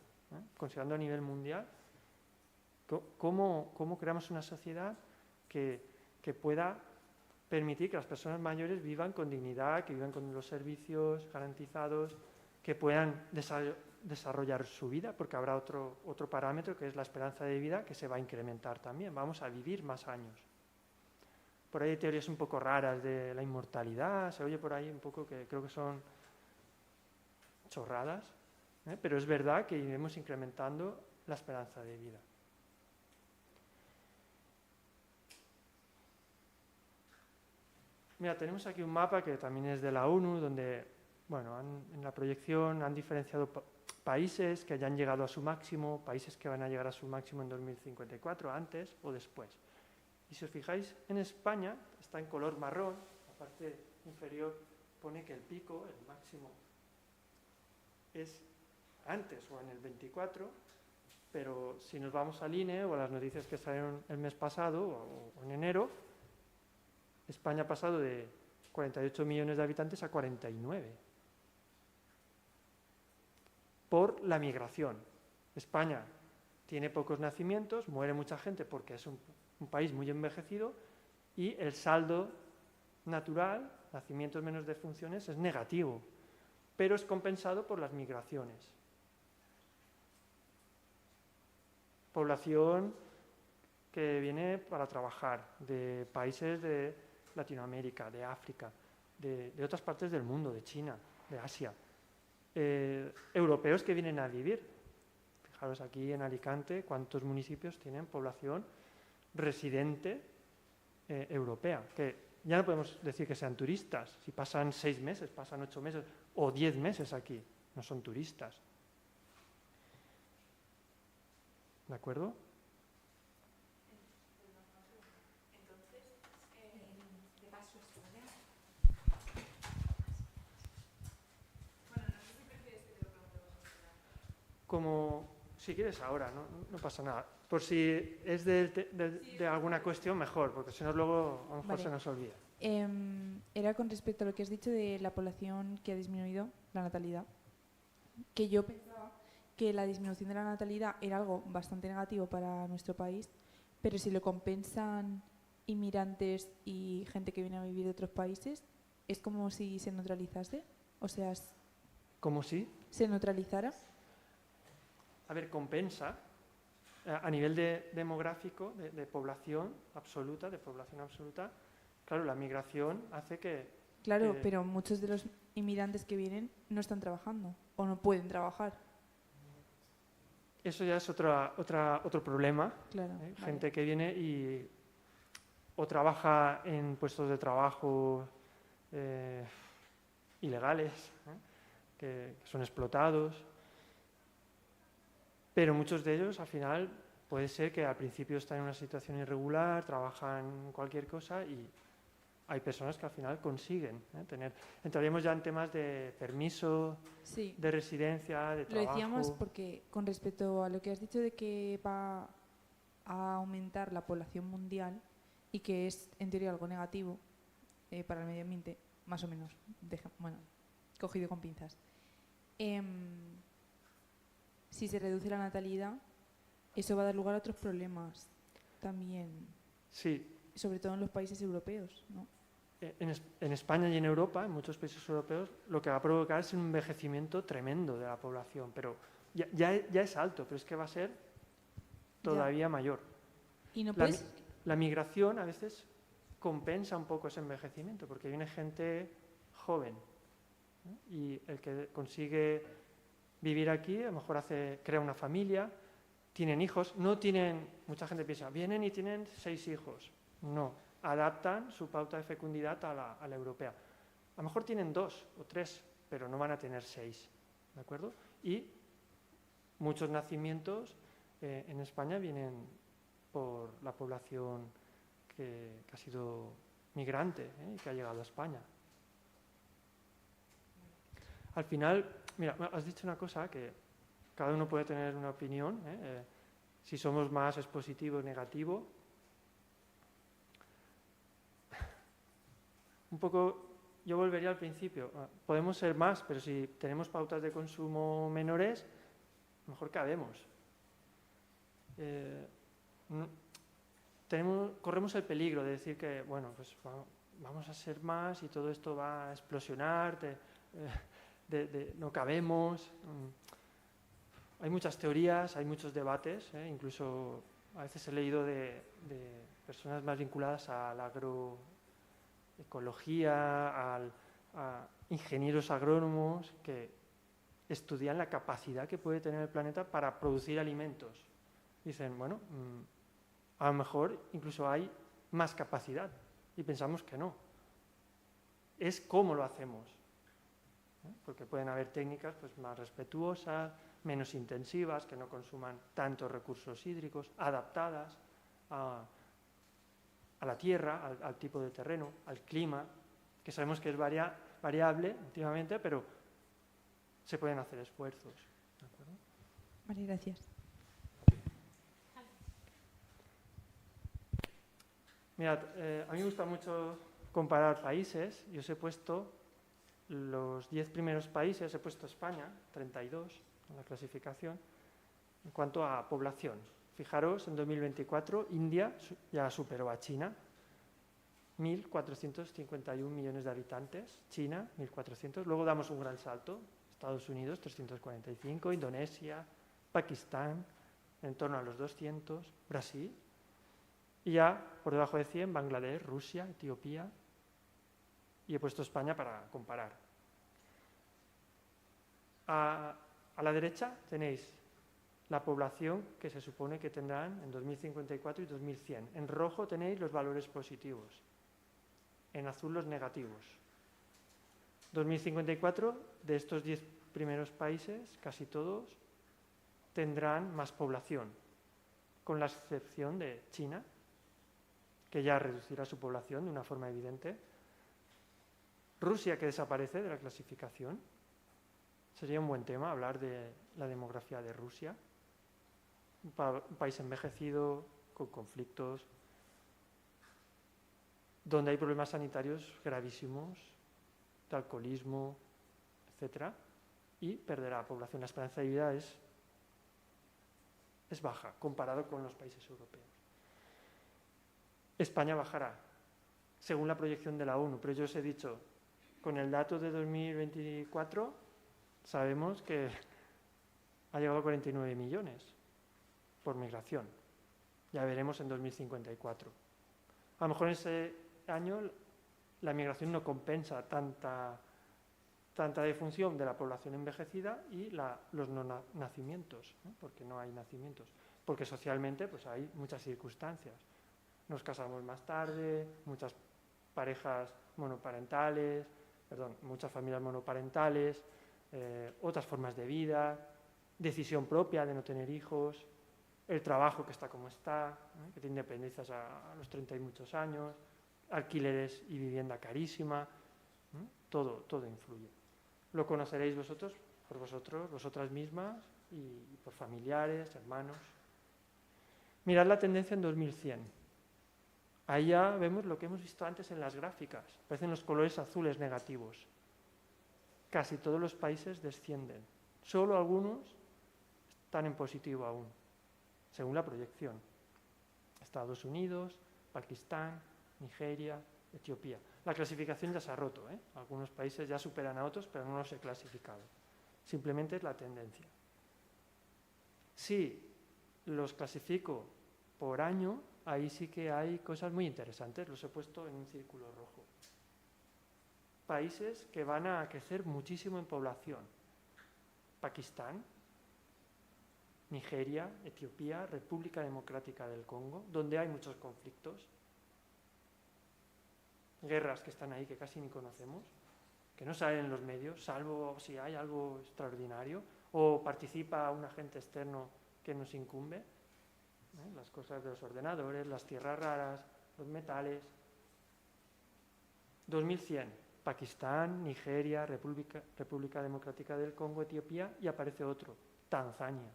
Considerando a nivel mundial, ¿cómo creamos una sociedad que pueda permitir que las personas mayores vivan con dignidad, que vivan con los servicios garantizados, que puedan desarrollar su vida, porque habrá otro parámetro que es la esperanza de vida que se va a incrementar también. Vamos a vivir más años. Por ahí hay teorías un poco raras de la inmortalidad, se oye por ahí un poco que creo que son chorradas, pero es verdad que iremos incrementando la esperanza de vida. Mira, tenemos aquí un mapa que también es de la ONU, donde, bueno, en la proyección han diferenciado países que hayan llegado a su máximo, países que van a llegar a su máximo en 2054, antes o después. Y si os fijáis, en España está en color marrón, la parte inferior pone que el pico, el máximo, es antes o en el 24, pero si nos vamos al INE o a las noticias que salieron el mes pasado o en enero, España ha pasado de 48 millones de habitantes a 49. Por la migración. España tiene pocos nacimientos, muere mucha gente porque es un país muy envejecido y el saldo natural, nacimientos menos defunciones, es negativo, pero es compensado por las migraciones. Población que viene para trabajar de países de Latinoamérica, de África, de otras partes del mundo, de China, de Asia. Europeos que vienen a vivir. Fijaros aquí en Alicante cuántos municipios tienen población residente europea, que ya no podemos decir que sean turistas. Si pasan 6 meses, pasan 8 meses o 10 meses aquí, no son turistas. ¿De acuerdo? Como, si quieres ahora, no pasa nada. Por si es de alguna cuestión, mejor, porque si no luego a lo mejor se nos olvida. Era con respecto a lo que has dicho de la población que ha disminuido, la natalidad, que yo pensaba que la disminución de la natalidad era algo bastante negativo para nuestro país, pero si lo compensan inmigrantes y gente que viene a vivir de otros países, es como si se neutralizase, o sea, ¿Cómo si? ¿se neutralizara? A ver, compensa a nivel demográfico, de población absoluta, claro, la migración hace que... Claro, pero muchos de los inmigrantes que vienen no están trabajando o no pueden trabajar. Eso ya es otro problema. Claro, Vale. vale. Gente que viene y o trabaja en puestos de trabajo ilegales, que son explotados. Pero muchos de ellos, al final, puede ser que al principio están en una situación irregular, trabajan cualquier cosa y hay personas que al final consiguen tener. Entraríamos ya en temas de permiso, Sí. de residencia, de trabajo. Lo decíamos porque con respecto a lo que has dicho de que va a aumentar la población mundial y que es en teoría algo negativo para el medio ambiente, más o menos, bueno, cogido con pinzas. Si se reduce la natalidad, eso va a dar lugar a otros problemas también. Sí. Sobre todo en los países europeos, ¿no? En España y en Europa, en muchos países europeos, lo que va a provocar es un envejecimiento tremendo de la población, pero ya es alto, pero es que va a ser todavía mayor. Y no la migración a veces compensa un poco ese envejecimiento, porque viene gente joven, ¿no? Y el que consigue vivir aquí, a lo mejor crea una familia, tienen hijos, mucha gente piensa, vienen y tienen 6 hijos. No, adaptan su pauta de fecundidad a la europea. A lo mejor tienen 2 o 3, pero no van a tener 6, ¿de acuerdo? Y muchos nacimientos en España vienen por la población que ha sido migrante y que ha llegado a España. Al final, mira, has dicho una cosa que cada uno puede tener una opinión, si somos más es positivo o negativo. Un poco, yo volvería al principio. Podemos ser más, pero si tenemos pautas de consumo menores, mejor cabemos. Corremos el peligro de decir que, bueno, pues vamos a ser más y todo esto va a explosionar, no cabemos. Hay muchas teorías, hay muchos debates, incluso a veces he leído de personas más vinculadas a la agroecología, a ingenieros agrónomos que estudian la capacidad que puede tener el planeta para producir alimentos. Dicen, bueno, a lo mejor incluso hay más capacidad y pensamos que no. Es cómo lo hacemos, porque pueden haber técnicas pues, más respetuosas, menos intensivas, que no consuman tantos recursos hídricos, adaptadas a la tierra, al tipo de terreno, al clima, que sabemos que es variable últimamente, pero se pueden hacer esfuerzos. ¿De acuerdo? Vale, gracias. Mirad, a mí me gusta mucho comparar países y os he puesto los 10 primeros países, he puesto España, 32 en la clasificación, en cuanto a población. Fijaros, en 2024 India ya superó a China, 1.451 millones de habitantes, China 1.400, luego damos un gran salto, Estados Unidos 345, Indonesia, Pakistán, en torno a los 200, Brasil, y ya por debajo de 100 Bangladesh, Rusia, Etiopía, y he puesto España para comparar. A la derecha tenéis la población que se supone que tendrán en 2054 y 2100. En rojo tenéis los valores positivos, en azul los negativos. 2054, de estos 10 primeros países, casi todos tendrán más población, con la excepción de China, que ya reducirá su población de una forma evidente. Rusia, que desaparece de la clasificación. Sería un buen tema hablar de la demografía de Rusia. Un país envejecido, con conflictos, donde hay problemas sanitarios gravísimos, de alcoholismo, etc. Y perderá población. La esperanza de vida es baja, comparado con los países europeos. España bajará, según la proyección de la ONU, pero yo os he dicho, con el dato de 2024, sabemos que ha llegado a 49 millones por migración. Ya veremos en 2054. A lo mejor en ese año la migración no compensa tanta defunción de la población envejecida y los no nacimientos, ¿no? Porque no hay nacimientos. Porque socialmente pues hay muchas circunstancias. Nos casamos más tarde, muchas familias monoparentales, otras formas de vida, decisión propia de no tener hijos, el trabajo que está como está, que te independizas a los 30 y muchos años, alquileres y vivienda carísima, todo influye. Lo conoceréis vosotros, por vosotros, vosotras mismas y por familiares, hermanos. Mirad la tendencia en 2100. Ahí ya vemos lo que hemos visto antes en las gráficas. Aparecen los colores azules negativos. Casi todos los países descienden. Solo algunos están en positivo aún, según la proyección. Estados Unidos, Pakistán, Nigeria, Etiopía. La clasificación ya se ha roto, ¿eh? Algunos países ya superan a otros, pero no los he clasificado. Simplemente es la tendencia. Si los clasifico por año, ahí sí que hay cosas muy interesantes. Los he puesto en un círculo rojo. Países que van a crecer muchísimo en población. Pakistán, Nigeria, Etiopía, República Democrática del Congo, donde hay muchos conflictos. Guerras que están ahí que casi ni conocemos, que no salen en los medios, salvo si hay algo extraordinario, o participa un agente externo que nos incumbe. Las cosas de los ordenadores, las tierras raras, los metales. 2100, Pakistán, Nigeria, República Democrática del Congo, Etiopía, y aparece otro, Tanzania.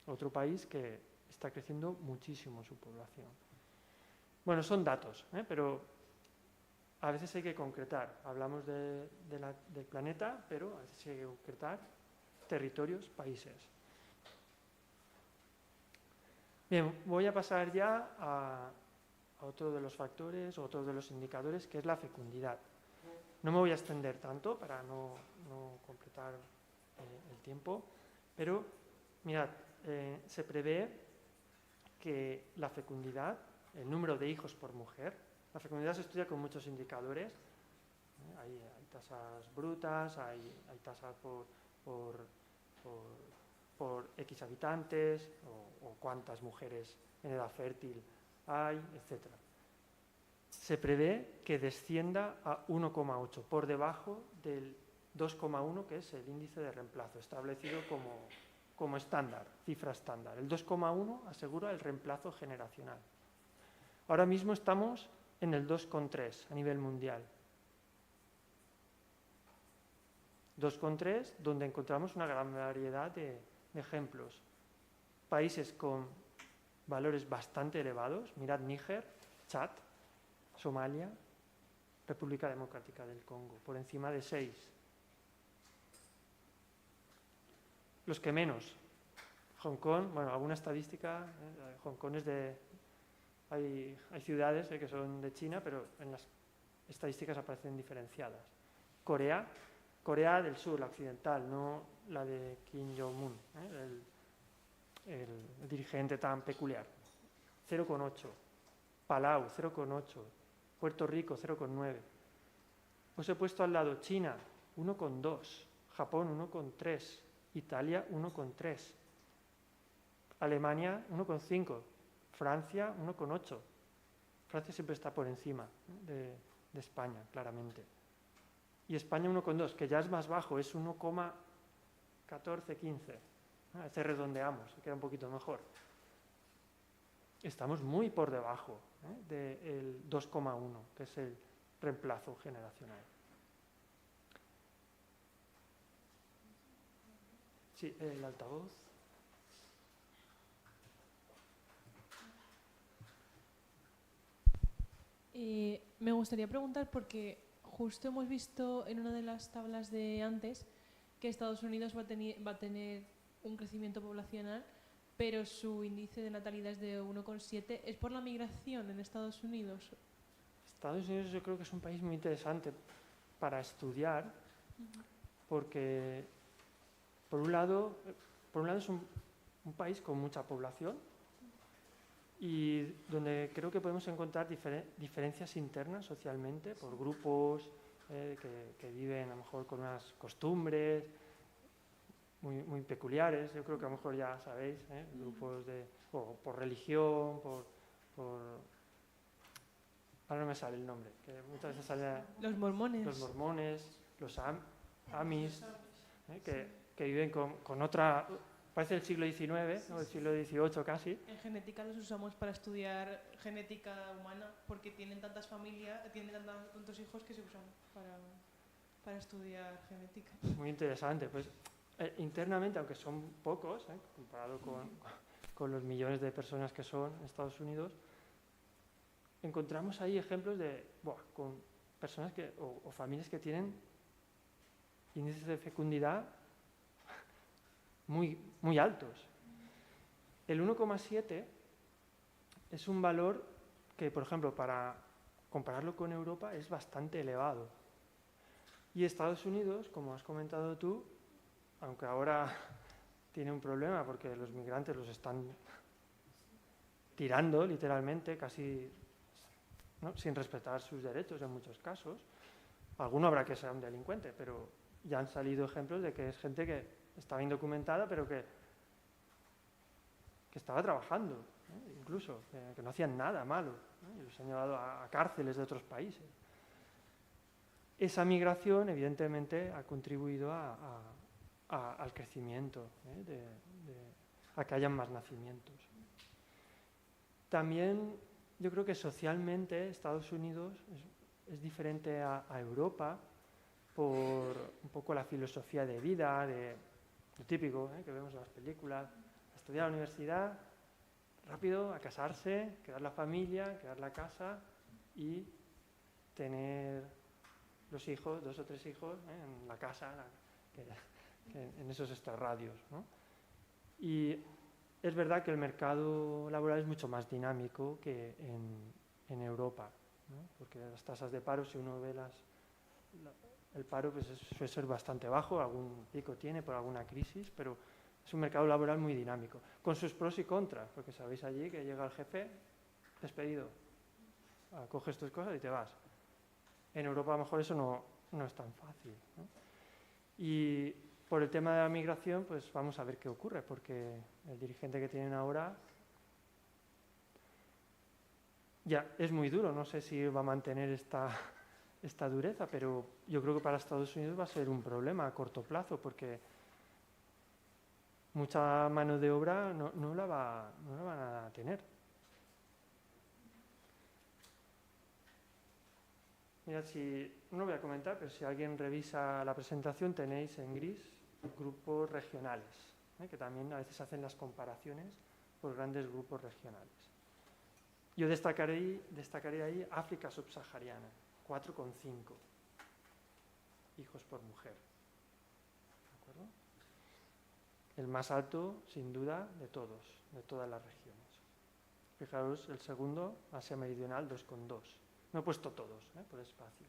Otro país que está creciendo muchísimo su población. Bueno, son datos, pero a veces hay que concretar. Hablamos del planeta, pero a veces hay que concretar territorios, países. Bien, voy a pasar ya a otro de los factores, otro de los indicadores, que es la fecundidad. No me voy a extender tanto para no completar el tiempo, pero mirad, se prevé que la fecundidad, el número de hijos por mujer, la fecundidad se estudia con muchos indicadores. Hay tasas brutas, hay tasas por X habitantes, o cuántas mujeres en edad fértil hay, etc. Se prevé que descienda a 1,8, por debajo del 2,1, que es el índice de reemplazo, establecido como estándar, cifra estándar. El 2,1 asegura el reemplazo generacional. Ahora mismo estamos en el 2,3 a nivel mundial. 2,3, donde encontramos una gran variedad de ejemplos. Países con valores bastante elevados, mirad Níger, Chad, Somalia, República Democrática del Congo, por encima de 6. Los que menos, Hong Kong, bueno, alguna estadística, Hong Kong es hay ciudades que son de China, pero en las estadísticas aparecen diferenciadas. Corea del Sur, la occidental, no la de Kim Jong-un, el dirigente tan peculiar. 0,8. Palau, 0,8. Puerto Rico, 0,9. Os he puesto al lado China, 1,2. Japón, 1,3. Italia 1,3, Alemania 1,5, Francia 1,8. Francia siempre está por encima de España, claramente. Y España 1,2, que ya es más bajo, es 1,14, 15. A veces redondeamos, queda un poquito mejor. Estamos muy por debajo del 2,1, que es el reemplazo generacional. Sí, el altavoz. Me gustaría preguntar, porque justo hemos visto en una de las tablas de antes que Estados Unidos va a tener un crecimiento poblacional, pero su índice de natalidad es de 1,7. ¿Es por la migración en Estados Unidos? Estados Unidos yo creo que es un país muy interesante para estudiar, porque por un lado es un país con mucha población y donde creo que podemos encontrar diferencias internas socialmente por grupos que viven a lo mejor con unas costumbres muy peculiares. Yo creo que a lo mejor ya sabéis, grupos por religión, ahora no me sale el nombre, que muchas veces sale Los mormones. los mormones, los amis, que viven con otra, parece el siglo XIX, ¿no? El siglo XVIII casi. En genética los usamos para estudiar genética humana, porque tienen tantas familias, tienen tantos hijos que se usan para estudiar genética. Muy interesante. Pues internamente, aunque son pocos, comparado con los millones de personas que son en Estados Unidos, encontramos ahí ejemplos con personas o familias que tienen índices de fecundidad muy, muy altos. El 1,7 es un valor que, por ejemplo, para compararlo con Europa, es bastante elevado. Y Estados Unidos, como has comentado tú, aunque ahora tiene un problema porque los migrantes los están tirando literalmente, casi, ¿no?, sin respetar sus derechos en muchos casos. Alguno habrá que ser un delincuente, pero ya han salido ejemplos de que es gente que estaba indocumentada, pero que estaba trabajando, incluso, que no hacían nada malo, y los han llevado a cárceles de otros países. Esa migración, evidentemente, ha contribuido al crecimiento, a que hayan más nacimientos. También yo creo que socialmente Estados Unidos es diferente a Europa por un poco la filosofía de vida, lo típico que vemos en las películas: estudiar a la universidad, rápido, a casarse, crear la familia, crear la casa y tener los hijos, 2 o 3 hijos en la casa, en esos extrarradios, ¿no? Y es verdad que el mercado laboral es mucho más dinámico que en Europa, ¿no? Porque las tasas de paro, si uno ve el paro, pues suele ser bastante bajo, algún pico tiene por alguna crisis, pero es un mercado laboral muy dinámico, con sus pros y contras, porque sabéis allí que llega el jefe, despedido, coges tus cosas y te vas. En Europa a lo mejor eso no es tan fácil, ¿no? Y por el tema de la migración, pues vamos a ver qué ocurre, porque el dirigente que tienen ahora ya es muy duro. No sé si va a mantener esta dureza, pero yo creo que para Estados Unidos va a ser un problema a corto plazo, porque mucha mano de obra no la van a tener. Mirad, no lo voy a comentar, pero si alguien revisa la presentación, tenéis en gris grupos regionales, que también a veces hacen las comparaciones por grandes grupos regionales. Yo destacaría ahí África subsahariana, 4,5 hijos por mujer. ¿De acuerdo? El más alto, sin duda, de todas las regiones. Fijaros, el segundo, Asia Meridional, 2,2. No he puesto todos, por espacio.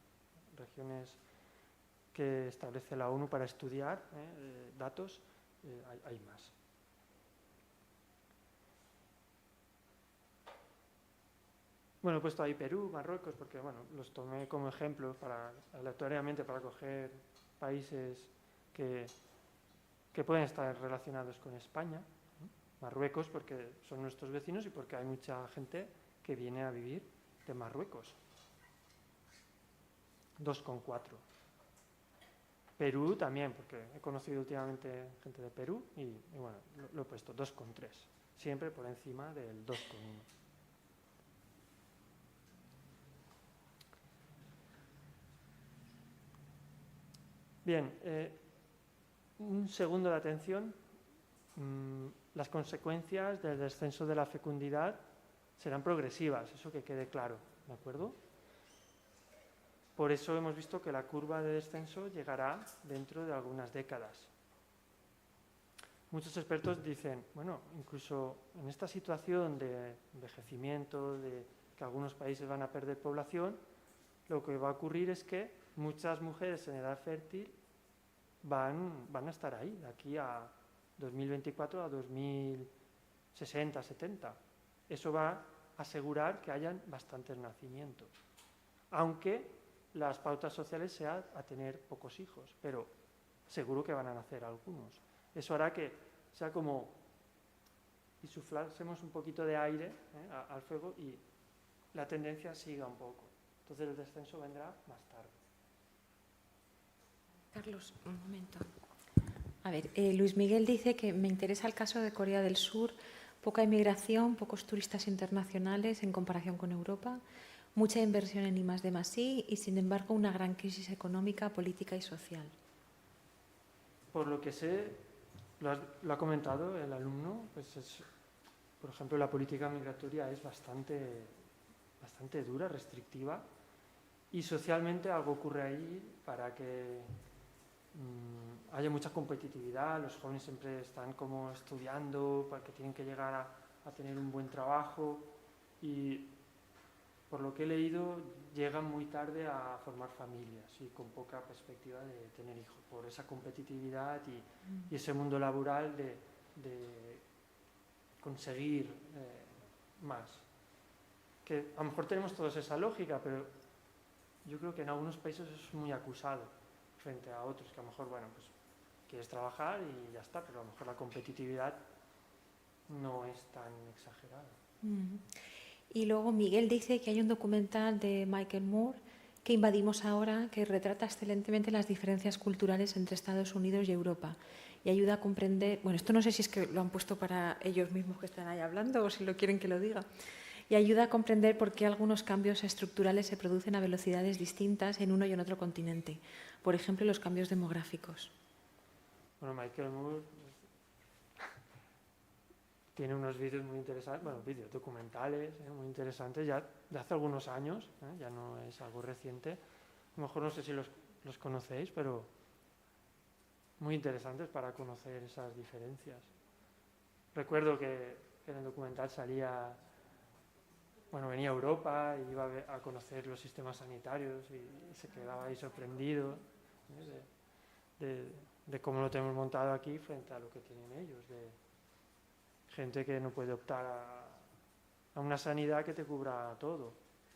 Regiones que establece la ONU para estudiar datos, hay más. Bueno, he puesto ahí Perú, Marruecos, porque los tomé como ejemplo aleatoriamente para coger países que que pueden estar relacionados con España, ¿no? Marruecos porque son nuestros vecinos y porque hay mucha gente que viene a vivir de Marruecos. 2,4. Perú también, porque he conocido últimamente gente de Perú y bueno, lo he puesto 2,3, siempre por encima del 2,1. Bien, un segundo de atención. Las consecuencias del descenso de la fecundidad serán progresivas, eso que quede claro, ¿de acuerdo? Por eso hemos visto que la curva de descenso llegará dentro de algunas décadas. Muchos expertos dicen, bueno, incluso en esta situación de envejecimiento, de que algunos países van a perder población, lo que va a ocurrir es que muchas mujeres en edad fértil van a estar ahí, de aquí a 2024 a 2060, 70. Eso va a asegurar que hayan bastantes nacimientos. Aunque las pautas sociales sean a tener pocos hijos, pero seguro que van a nacer algunos. Eso hará que sea como insuflásemos un poquito de aire al fuego y la tendencia siga un poco. Entonces el descenso vendrá más tarde. Carlos, un momento. A ver, Luis Miguel dice que me interesa el caso de Corea del Sur, poca inmigración, pocos turistas internacionales en comparación con Europa, mucha inversión en I+D+I y, sin embargo, una gran crisis económica, política y social. Por lo que sé, lo ha comentado el alumno, pues por ejemplo, la política migratoria es bastante dura, restrictiva, y socialmente algo ocurre ahí para que haya mucha competitividad. Los jóvenes siempre están como estudiando porque tienen que llegar a tener un buen trabajo y, por lo que he leído, llegan muy tarde a formar familias y con poca perspectiva de tener hijos, por esa competitividad y ese mundo laboral de conseguir más. Que a lo mejor tenemos todos esa lógica, pero yo creo que en algunos países es muy acusado frente a otros, que a lo mejor, bueno, pues quieres trabajar y ya está, pero a lo mejor la competitividad no es tan exagerada. Y luego Miguel dice que hay un documental de Michael Moore, que invadimos ahora, que retrata excelentemente las diferencias culturales entre Estados Unidos y Europa y ayuda a comprender, bueno, esto no sé si es que lo han puesto para ellos mismos que están ahí hablando o si lo quieren que lo diga, y ayuda a comprender por qué algunos cambios estructurales se producen a velocidades distintas en uno y en otro continente. Por ejemplo, los cambios demográficos. Bueno, Michael Moore tiene unos vídeos muy interesantes, bueno, vídeos documentales muy interesantes, ya de hace algunos años, ya no es algo reciente. A lo mejor no sé si los conocéis, pero muy interesantes para conocer esas diferencias. Recuerdo que en el documental salía, bueno, venía a Europa y iba a conocer los sistemas sanitarios y se quedaba ahí sorprendido de cómo lo tenemos montado aquí frente a lo que tienen ellos, de gente que no puede optar a una sanidad que te cubra todo,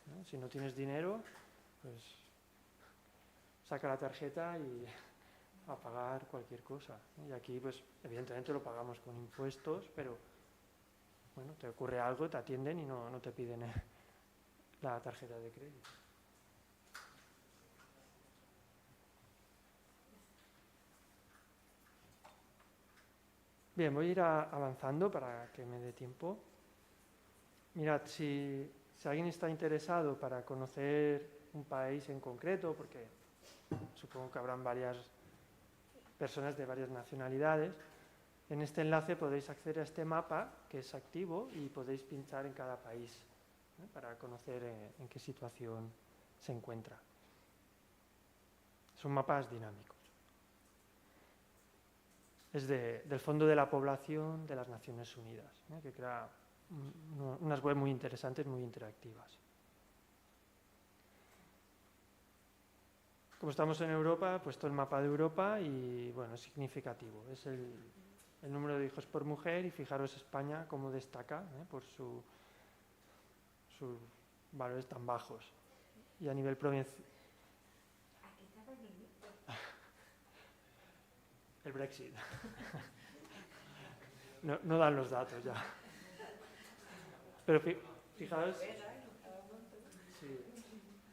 ¿no? Si no tienes dinero, pues saca la tarjeta y a pagar cualquier cosa, ¿no? Y aquí, pues, evidentemente lo pagamos con impuestos, pero bueno, te ocurre algo, te atienden y no te piden la tarjeta de crédito. Bien, voy a ir avanzando para que me dé tiempo. Mirad, si alguien está interesado para conocer un país en concreto, porque supongo que habrán varias personas de varias nacionalidades, en este enlace podéis acceder a este mapa que es activo y podéis pinchar en cada país, ¿no? Para conocer en qué situación se encuentra. Son mapas dinámicos. Es del Fondo de la Población de las Naciones Unidas, ¿no? Que crea unas webs muy interesantes, muy interactivas. Como estamos en Europa, he puesto el mapa de Europa y, bueno, es significativo. Es el número de hijos por mujer y fijaros España cómo destaca por sus valores tan bajos. Y a nivel provincial... el Brexit. No dan los datos ya. Pero fijaros, sí,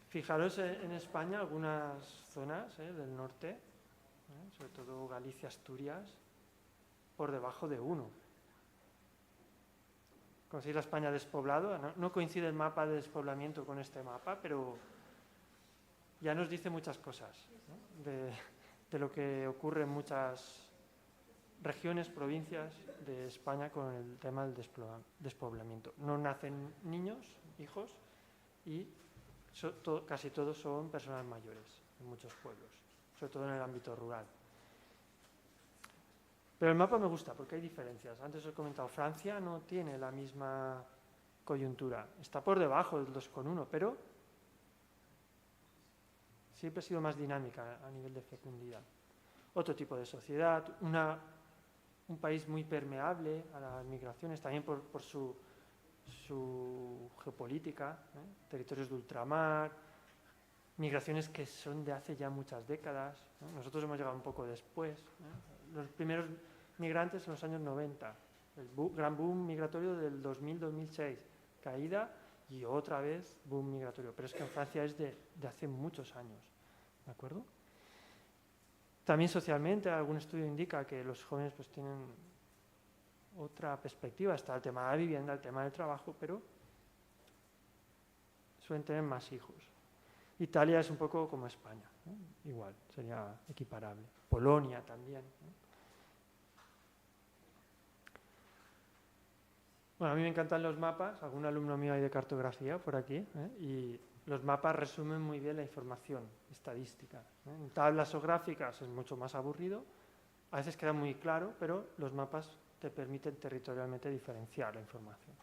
fijaros en España algunas zonas del norte, sobre todo Galicia, Asturias, por debajo de 1. Conocéis la España despoblado, no coincide el mapa de despoblamiento con este mapa, pero ya nos dice muchas cosas, ¿no? de lo que ocurre en muchas regiones, provincias de España con el tema del despoblamiento. No nacen niños, hijos, y casi todos son personas mayores en muchos pueblos, sobre todo en el ámbito rural. Pero el mapa me gusta porque hay diferencias. Antes os he comentado, Francia no tiene la misma coyuntura. Está por debajo del 2,1, pero siempre ha sido más dinámica a nivel de fecundidad. Otro tipo de sociedad, un país muy permeable a las migraciones, también por su geopolítica, territorios de ultramar, migraciones que son de hace ya muchas décadas. Nosotros hemos llegado un poco después. Los primeros migrantes en los años 90, el gran boom migratorio del 2000-2006, caída y otra vez boom migratorio. Pero es que en Francia es de hace muchos años, ¿de acuerdo? También socialmente, algún estudio indica que los jóvenes pues tienen otra perspectiva. Está el tema de la vivienda, el tema del trabajo, pero suelen tener más hijos. Italia es un poco como España, ¿no? Igual, sería equiparable. Polonia también, ¿no? Bueno, a mí me encantan los mapas, algún alumno mío hay de cartografía por aquí, y los mapas resumen muy bien la información estadística. En tablas o gráficas es mucho más aburrido, a veces queda muy claro, pero los mapas te permiten territorialmente diferenciar la información.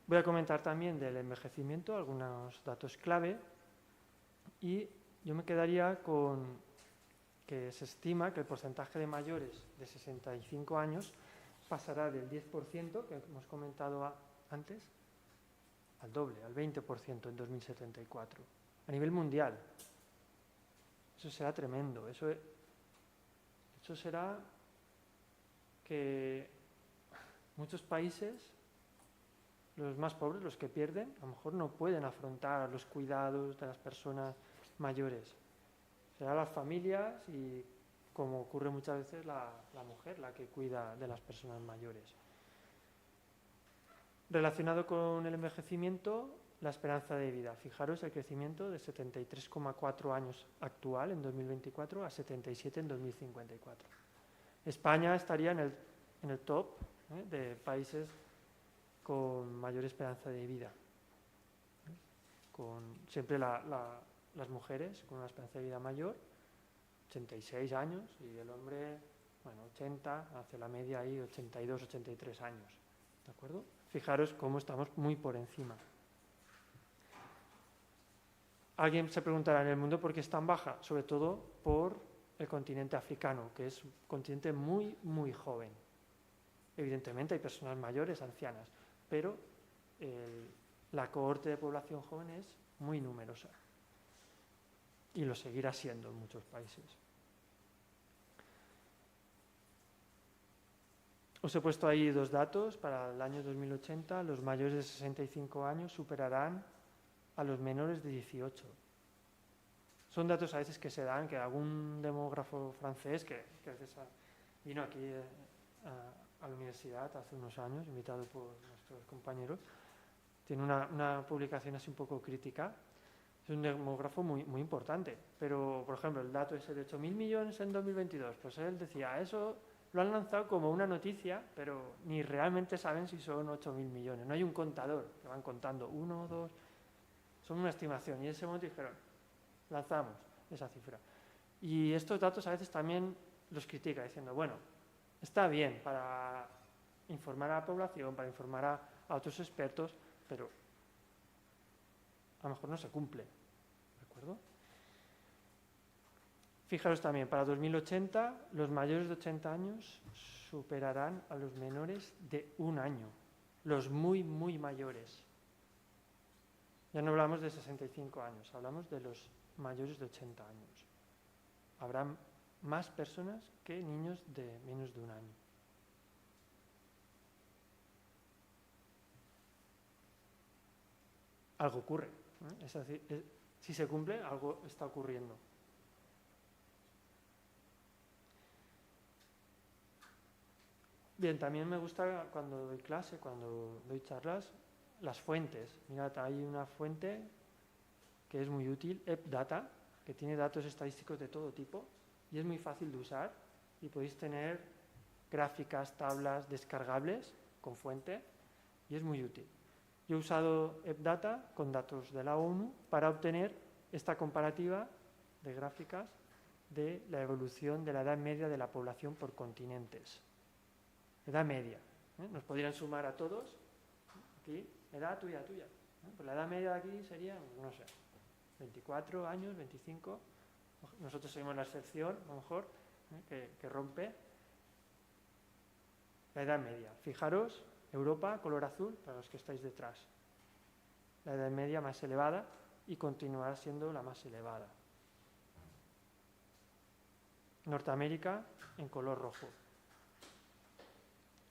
Voy a comentar también del envejecimiento, algunos datos clave, y yo me quedaría con que se estima que el porcentaje de mayores de 65 años pasará del 10%, que hemos comentado antes, al doble, al 20% en 2074, a nivel mundial. Eso será tremendo. Eso será que muchos países, los más pobres, los que pierden, a lo mejor no pueden afrontar los cuidados de las personas mayores. Será las familias y, como ocurre muchas veces, la mujer la que cuida de las personas mayores. Relacionado con el envejecimiento, la esperanza de vida. Fijaros el crecimiento de 73,4 años actual en 2024 a 77 en 2054. España estaría en el top de países con mayor esperanza de vida. Con siempre las mujeres con una esperanza de vida mayor, 86 años, y el hombre, 80, hace la media ahí, 82, 83 años. ¿De acuerdo? Fijaros cómo estamos muy por encima. Alguien se preguntará en el mundo por qué es tan baja, sobre todo por el continente africano, que es un continente muy, muy joven. Evidentemente hay personas mayores, ancianas, pero la cohorte de población joven es muy numerosa y lo seguirá siendo en muchos países. Os he puesto ahí dos datos. Para el año 2080, los mayores de 65 años superarán a los menores de 18. Son datos a veces que se dan, que algún demógrafo francés, que a veces vino aquí a la universidad hace unos años, invitado por nuestros compañeros, tiene una publicación así un poco crítica. Es un demógrafo muy, muy importante, pero, por ejemplo, el dato ese de 8.000 millones en 2022, pues él decía, eso lo han lanzado como una noticia, pero ni realmente saben si son 8.000 millones. No hay un contador, que van contando 1, 2, son una estimación. Y en ese momento dijeron, lanzamos esa cifra. Y estos datos a veces también los critica, diciendo, bueno, está bien para informar a la población, para informar a otros expertos, pero a lo mejor no se cumple. ¿De acuerdo? Fijaros también, para 2080, los mayores de 80 años superarán a los menores de 1 año. Los muy, muy mayores. Ya no hablamos de 65 años, hablamos de los mayores de 80 años. Habrán más personas que niños de menos de un año. Algo ocurre, ¿eh? Es decir, si se cumple, algo está ocurriendo. Bien, también me gusta cuando doy clase, cuando doy charlas, las fuentes. Mirad, hay una fuente que es muy útil, EPData, que tiene datos estadísticos de todo tipo y es muy fácil de usar y podéis tener gráficas, tablas descargables con fuente y es muy útil. Yo he usado EPData con datos de la ONU para obtener esta comparativa de gráficas de la evolución de la edad media de la población por continentes. Edad media. Nos podrían sumar a todos. Aquí, edad tuya. Pues la edad media de aquí sería, no sé, 24 años, 25. Nosotros somos la excepción, a lo mejor, que rompe la edad media. Fijaros, Europa, color azul, para los que estáis detrás. La edad media más elevada y continuará siendo la más elevada. Norteamérica en color rojo.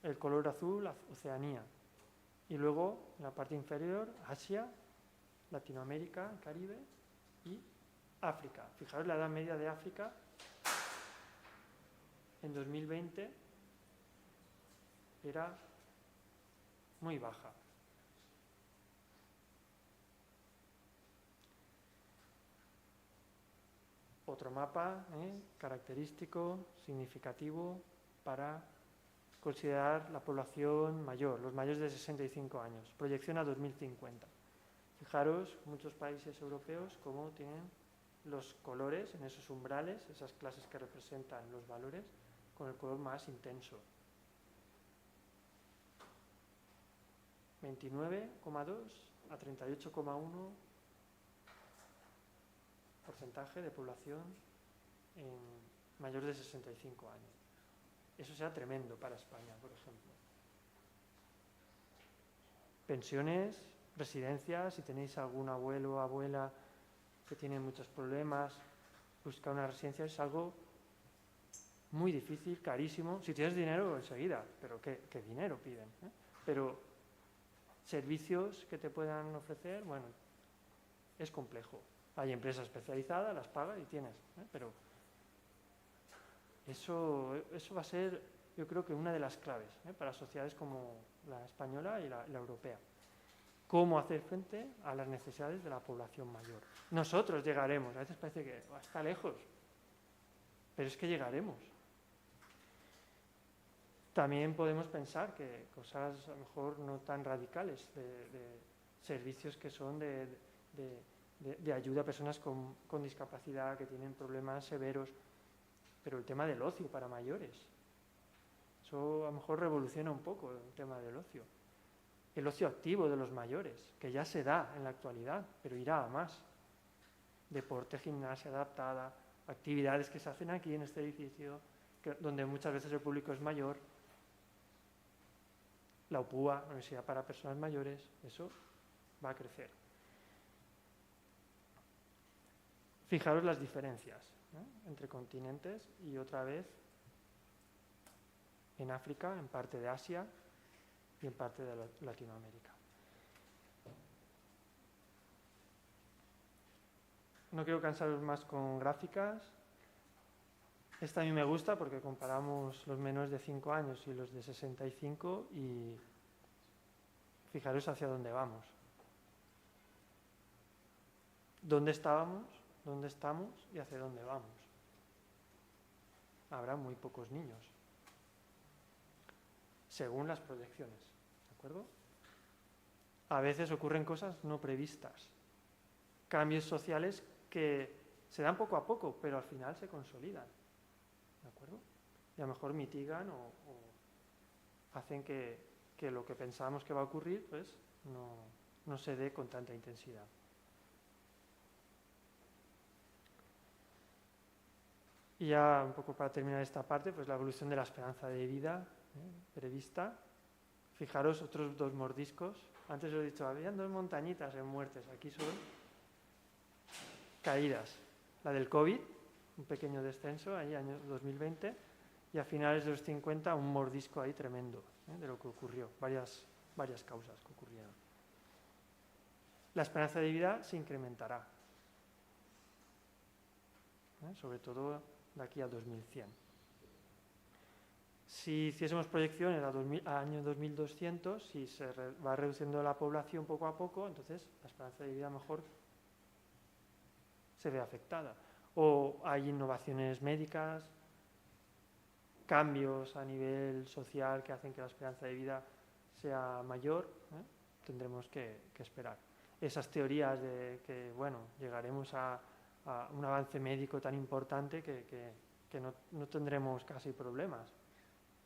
El color azul, Oceanía. Y luego, en la parte inferior, Asia, Latinoamérica, Caribe y África. Fijaros la edad media de África en 2020 era muy baja. Otro mapa característico, significativo para considerar la población mayor, los mayores de 65 años, proyección a 2050. Fijaros, muchos países europeos cómo tienen los colores en esos umbrales, esas clases que representan los valores, con el color más intenso. 29,2 a 38,1 porcentaje de población en mayores de 65 años. Eso será tremendo para España, por ejemplo. Pensiones, residencias, si tenéis algún abuelo o abuela que tiene muchos problemas, buscar una residencia es algo muy difícil, carísimo. Si tienes dinero, enseguida, pero ¿qué dinero piden? Pero servicios que te puedan ofrecer, bueno, es complejo. Hay empresas especializadas, las pagas y tienes, pero eso va a ser, yo creo que una de las claves para sociedades como la española y la europea. Cómo hacer frente a las necesidades de la población mayor. Nosotros llegaremos, a veces parece que está lejos, pero es que llegaremos. También podemos pensar que cosas a lo mejor no tan radicales, de servicios que son de ayuda a personas con discapacidad, que tienen problemas severos, pero el tema del ocio para mayores, eso a lo mejor revoluciona un poco el tema del ocio. El ocio activo de los mayores, que ya se da en la actualidad, pero irá a más. Deporte, gimnasia adaptada, actividades que se hacen aquí en este edificio, donde muchas veces el público es mayor. La UPUA, Universidad para Personas Mayores, eso va a crecer. Fijaros las diferencias entre continentes y otra vez en África, en parte de Asia y en parte de Latinoamérica. No quiero cansaros más con gráficas. Esta a mí me gusta porque comparamos los menores de 5 años y los de 65 y fijaros hacia dónde vamos. ¿Dónde estábamos? ¿Dónde estamos? ¿Y hacia dónde vamos? Habrá muy pocos niños, según las proyecciones, ¿de acuerdo? A veces ocurren cosas no previstas, cambios sociales que se dan poco a poco, pero al final se consolidan, ¿de acuerdo? Y a lo mejor mitigan o hacen que lo que pensábamos que va a ocurrir, pues no se dé con tanta intensidad. Y ya un poco para terminar esta parte, pues la evolución de la esperanza de vida prevista. Fijaros otros 2 mordiscos. Antes os he dicho, habían 2 montañitas en muertes. Aquí son caídas. La del COVID, un pequeño descenso, ahí año 2020, y a finales de los 50 un mordisco ahí tremendo de lo que ocurrió, varias causas que ocurrieron. La esperanza de vida se incrementará, sobre todo de aquí al 2100. Si hiciésemos proyecciones a año 2200, si se va reduciendo la población poco a poco, entonces la esperanza de vida mejor se ve afectada. O hay innovaciones médicas, cambios a nivel social que hacen que la esperanza de vida sea mayor, tendremos que esperar. Esas teorías de que, bueno, llegaremos a un avance médico tan importante que no tendremos casi problemas.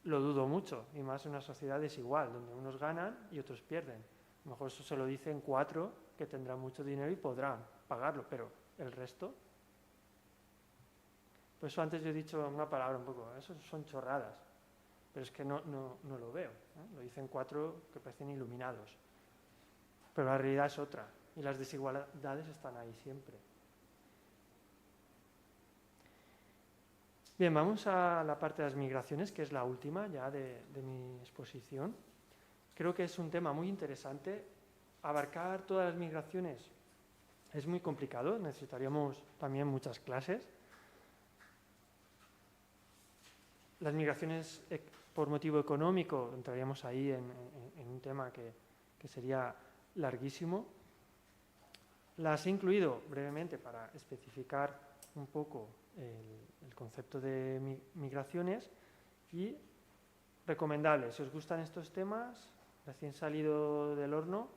Lo dudo mucho, y más en una sociedad desigual, donde unos ganan y otros pierden. A lo mejor eso se lo dicen 4 que tendrán mucho dinero y podrán pagarlo, pero el resto. Por eso antes yo he dicho una palabra un poco, eso son chorradas, pero es que no lo veo. Lo dicen 4 que parecen iluminados, pero la realidad es otra, y las desigualdades están ahí siempre. Bien, vamos a la parte de las migraciones, que es la última ya de mi exposición. Creo que es un tema muy interesante. Abarcar todas las migraciones es muy complicado, necesitaríamos también muchas clases. Las migraciones por motivo económico, entraríamos ahí en un tema que sería larguísimo. Las he incluido brevemente para especificar un poco el concepto de migraciones y recomendables. Si os gustan estos temas, recién salido del horno,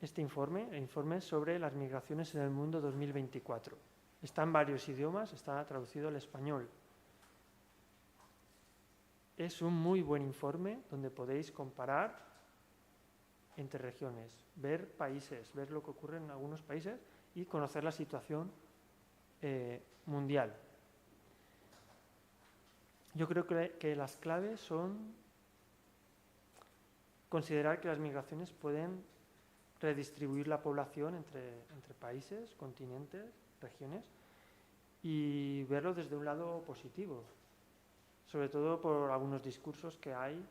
este informe, el informe sobre las migraciones en el mundo 2024. Está en varios idiomas, está traducido al español. Es un muy buen informe donde podéis comparar entre regiones, ver países, ver lo que ocurre en algunos países y conocer la situación mundial. Yo creo que las claves son considerar que las migraciones pueden redistribuir la población entre países, continentes, regiones, y verlo desde un lado positivo, sobre todo por algunos discursos que hay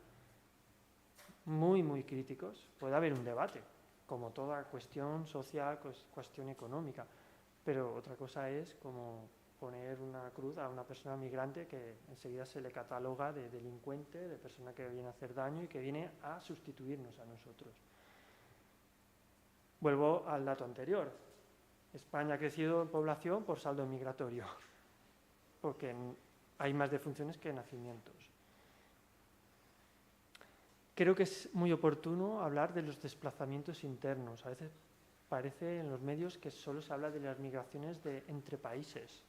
muy críticos. Puede haber un debate, como toda cuestión social, cuestión económica, pero otra cosa es como poner una cruz a una persona migrante que enseguida se le cataloga de delincuente, de persona que viene a hacer daño y que viene a sustituirnos a nosotros. Vuelvo al dato anterior. España ha crecido en población por saldo migratorio, porque hay más defunciones que nacimientos. Creo que es muy oportuno hablar de los desplazamientos internos. A veces parece en los medios que solo se habla de las migraciones entre países.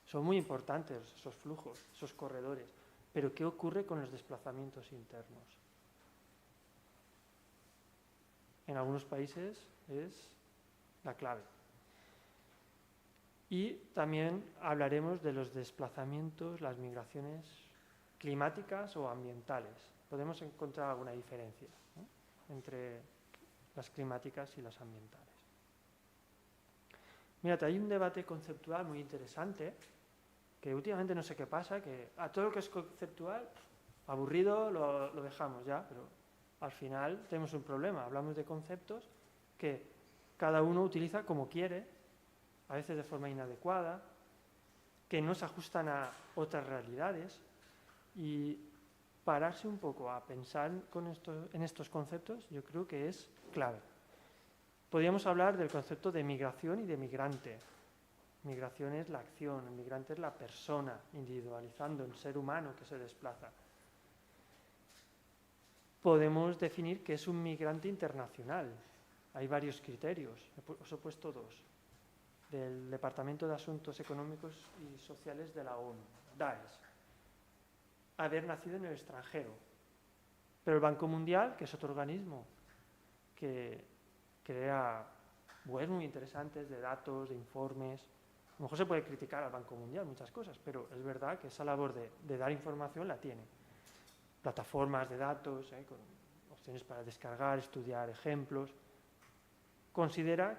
Son muy importantes esos flujos, esos corredores. Pero ¿qué ocurre con los desplazamientos internos? En algunos países es la clave. Y también hablaremos de los desplazamientos, las migraciones climáticas o ambientales. Podemos encontrar alguna diferencia, ¿no?, entre las climáticas y las ambientales. Mirad, hay un debate conceptual muy interesante que últimamente no sé qué pasa, que a todo lo que es conceptual, aburrido, lo dejamos ya, pero al final tenemos un problema. Hablamos de conceptos que cada uno utiliza como quiere, a veces de forma inadecuada, que no se ajustan a otras realidades, y pararse un poco a pensar en estos conceptos yo creo que es clave. Podríamos hablar del concepto de migración y de migrante. Migración es la acción, el migrante es la persona, individualizando el ser humano que se desplaza. Podemos definir qué es un migrante internacional. Hay varios criterios, os he puesto 2, del Departamento de Asuntos Económicos y Sociales de la ONU, DAES. Haber nacido en el extranjero. Pero el Banco Mundial, que es otro organismo que crea webs muy interesantes de datos, de informes. A lo mejor se puede criticar al Banco Mundial muchas cosas, pero es verdad que esa labor de dar información la tiene. Plataformas de datos, con opciones para descargar, estudiar ejemplos. Considera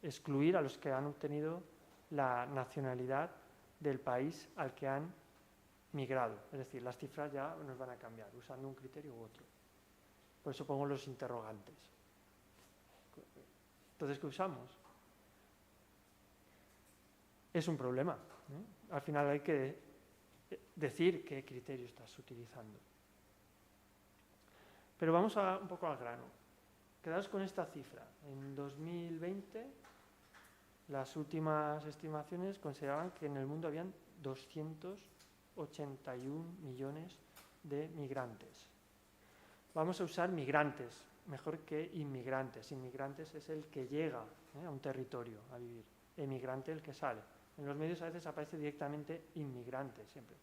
excluir a los que han obtenido la nacionalidad del país al que han migrado. Es decir, las cifras ya nos van a cambiar, usando un criterio u otro. Por eso pongo los interrogantes. Entonces, ¿qué usamos? Es un problema, ¿eh? Al final hay que decir qué criterio estás utilizando. Pero vamos un poco al grano. Quedaos con esta cifra. En 2020, las últimas estimaciones consideraban que en el mundo habían 281 millones de migrantes. Vamos a usar migrantes, mejor que inmigrantes. Inmigrantes es el que llega a un territorio a vivir. Emigrante el que sale. En los medios a veces aparece directamente inmigrante siempre.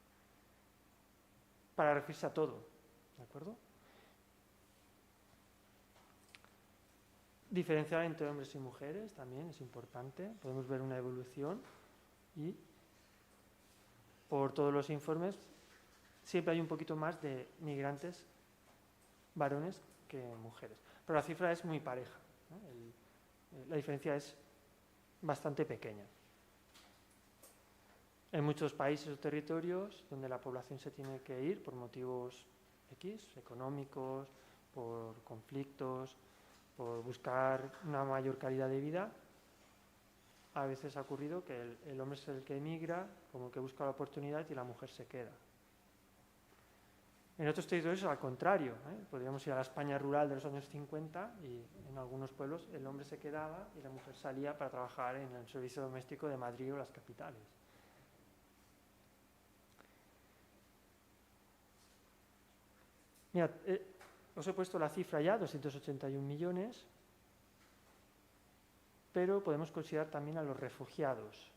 Para referirse a todo. ¿De acuerdo? Diferenciar entre hombres y mujeres también es importante. Podemos ver una evolución y por todos los informes siempre hay un poquito más de migrantes varones que mujeres. Pero la cifra es muy pareja, ¿no? La diferencia es bastante pequeña. En muchos países o territorios donde la población se tiene que ir por motivos X, económicos, por conflictos, por buscar una mayor calidad de vida, a veces ha ocurrido que el hombre es el que emigra, como el que busca la oportunidad, y la mujer se queda. En otros territorios al contrario, ¿eh? Podríamos ir a la España rural de los años 50 y en algunos pueblos el hombre se quedaba y la mujer salía para trabajar en el servicio doméstico de Madrid o las capitales. Mirad, os he puesto la cifra ya, 281 millones, pero podemos considerar también a los refugiados.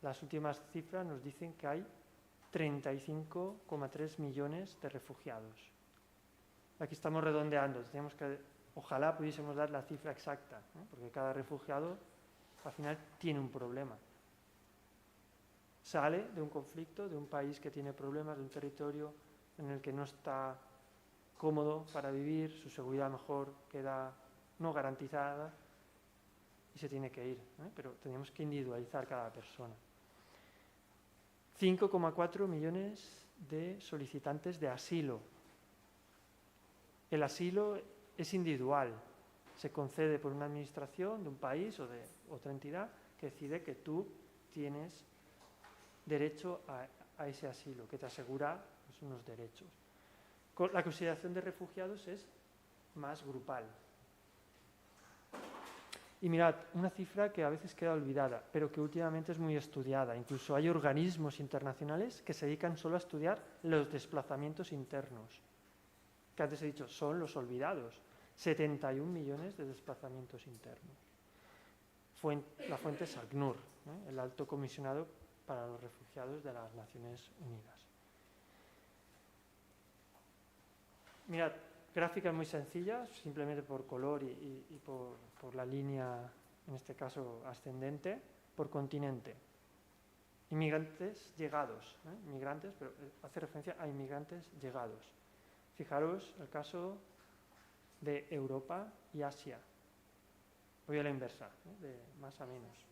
Las últimas cifras nos dicen que hay 35,3 millones de refugiados. Aquí estamos redondeando, ojalá pudiésemos dar la cifra exacta, ¿no? Porque cada refugiado al final tiene un problema. Sale de un conflicto, de un país que tiene problemas, de un territorio en el que no está cómodo para vivir, su seguridad mejor queda no garantizada y se tiene que ir, ¿eh? Pero tenemos que individualizar cada persona. 5,4 millones de solicitantes de asilo. El asilo es individual, se concede por una administración de un país o de otra entidad que decide que tú tienes derecho a ese asilo, que te asegura pues, unos derechos. La consideración de refugiados es más grupal. Y mirad, una cifra que a veces queda olvidada, pero que últimamente es muy estudiada. Incluso hay organismos internacionales que se dedican solo a estudiar los desplazamientos internos, que antes he dicho, son los olvidados. 71 millones de desplazamientos internos. La fuente es ACNUR, ¿eh? El Alto Comisionado para los Refugiados de las Naciones Unidas. Mirad, gráficas muy sencillas, simplemente por color y por la línea, en este caso ascendente, por continente. Inmigrantes llegados, migrantes, pero hace referencia a inmigrantes llegados. Fijaros el caso de Europa y Asia. Voy a la inversa, de más a menos.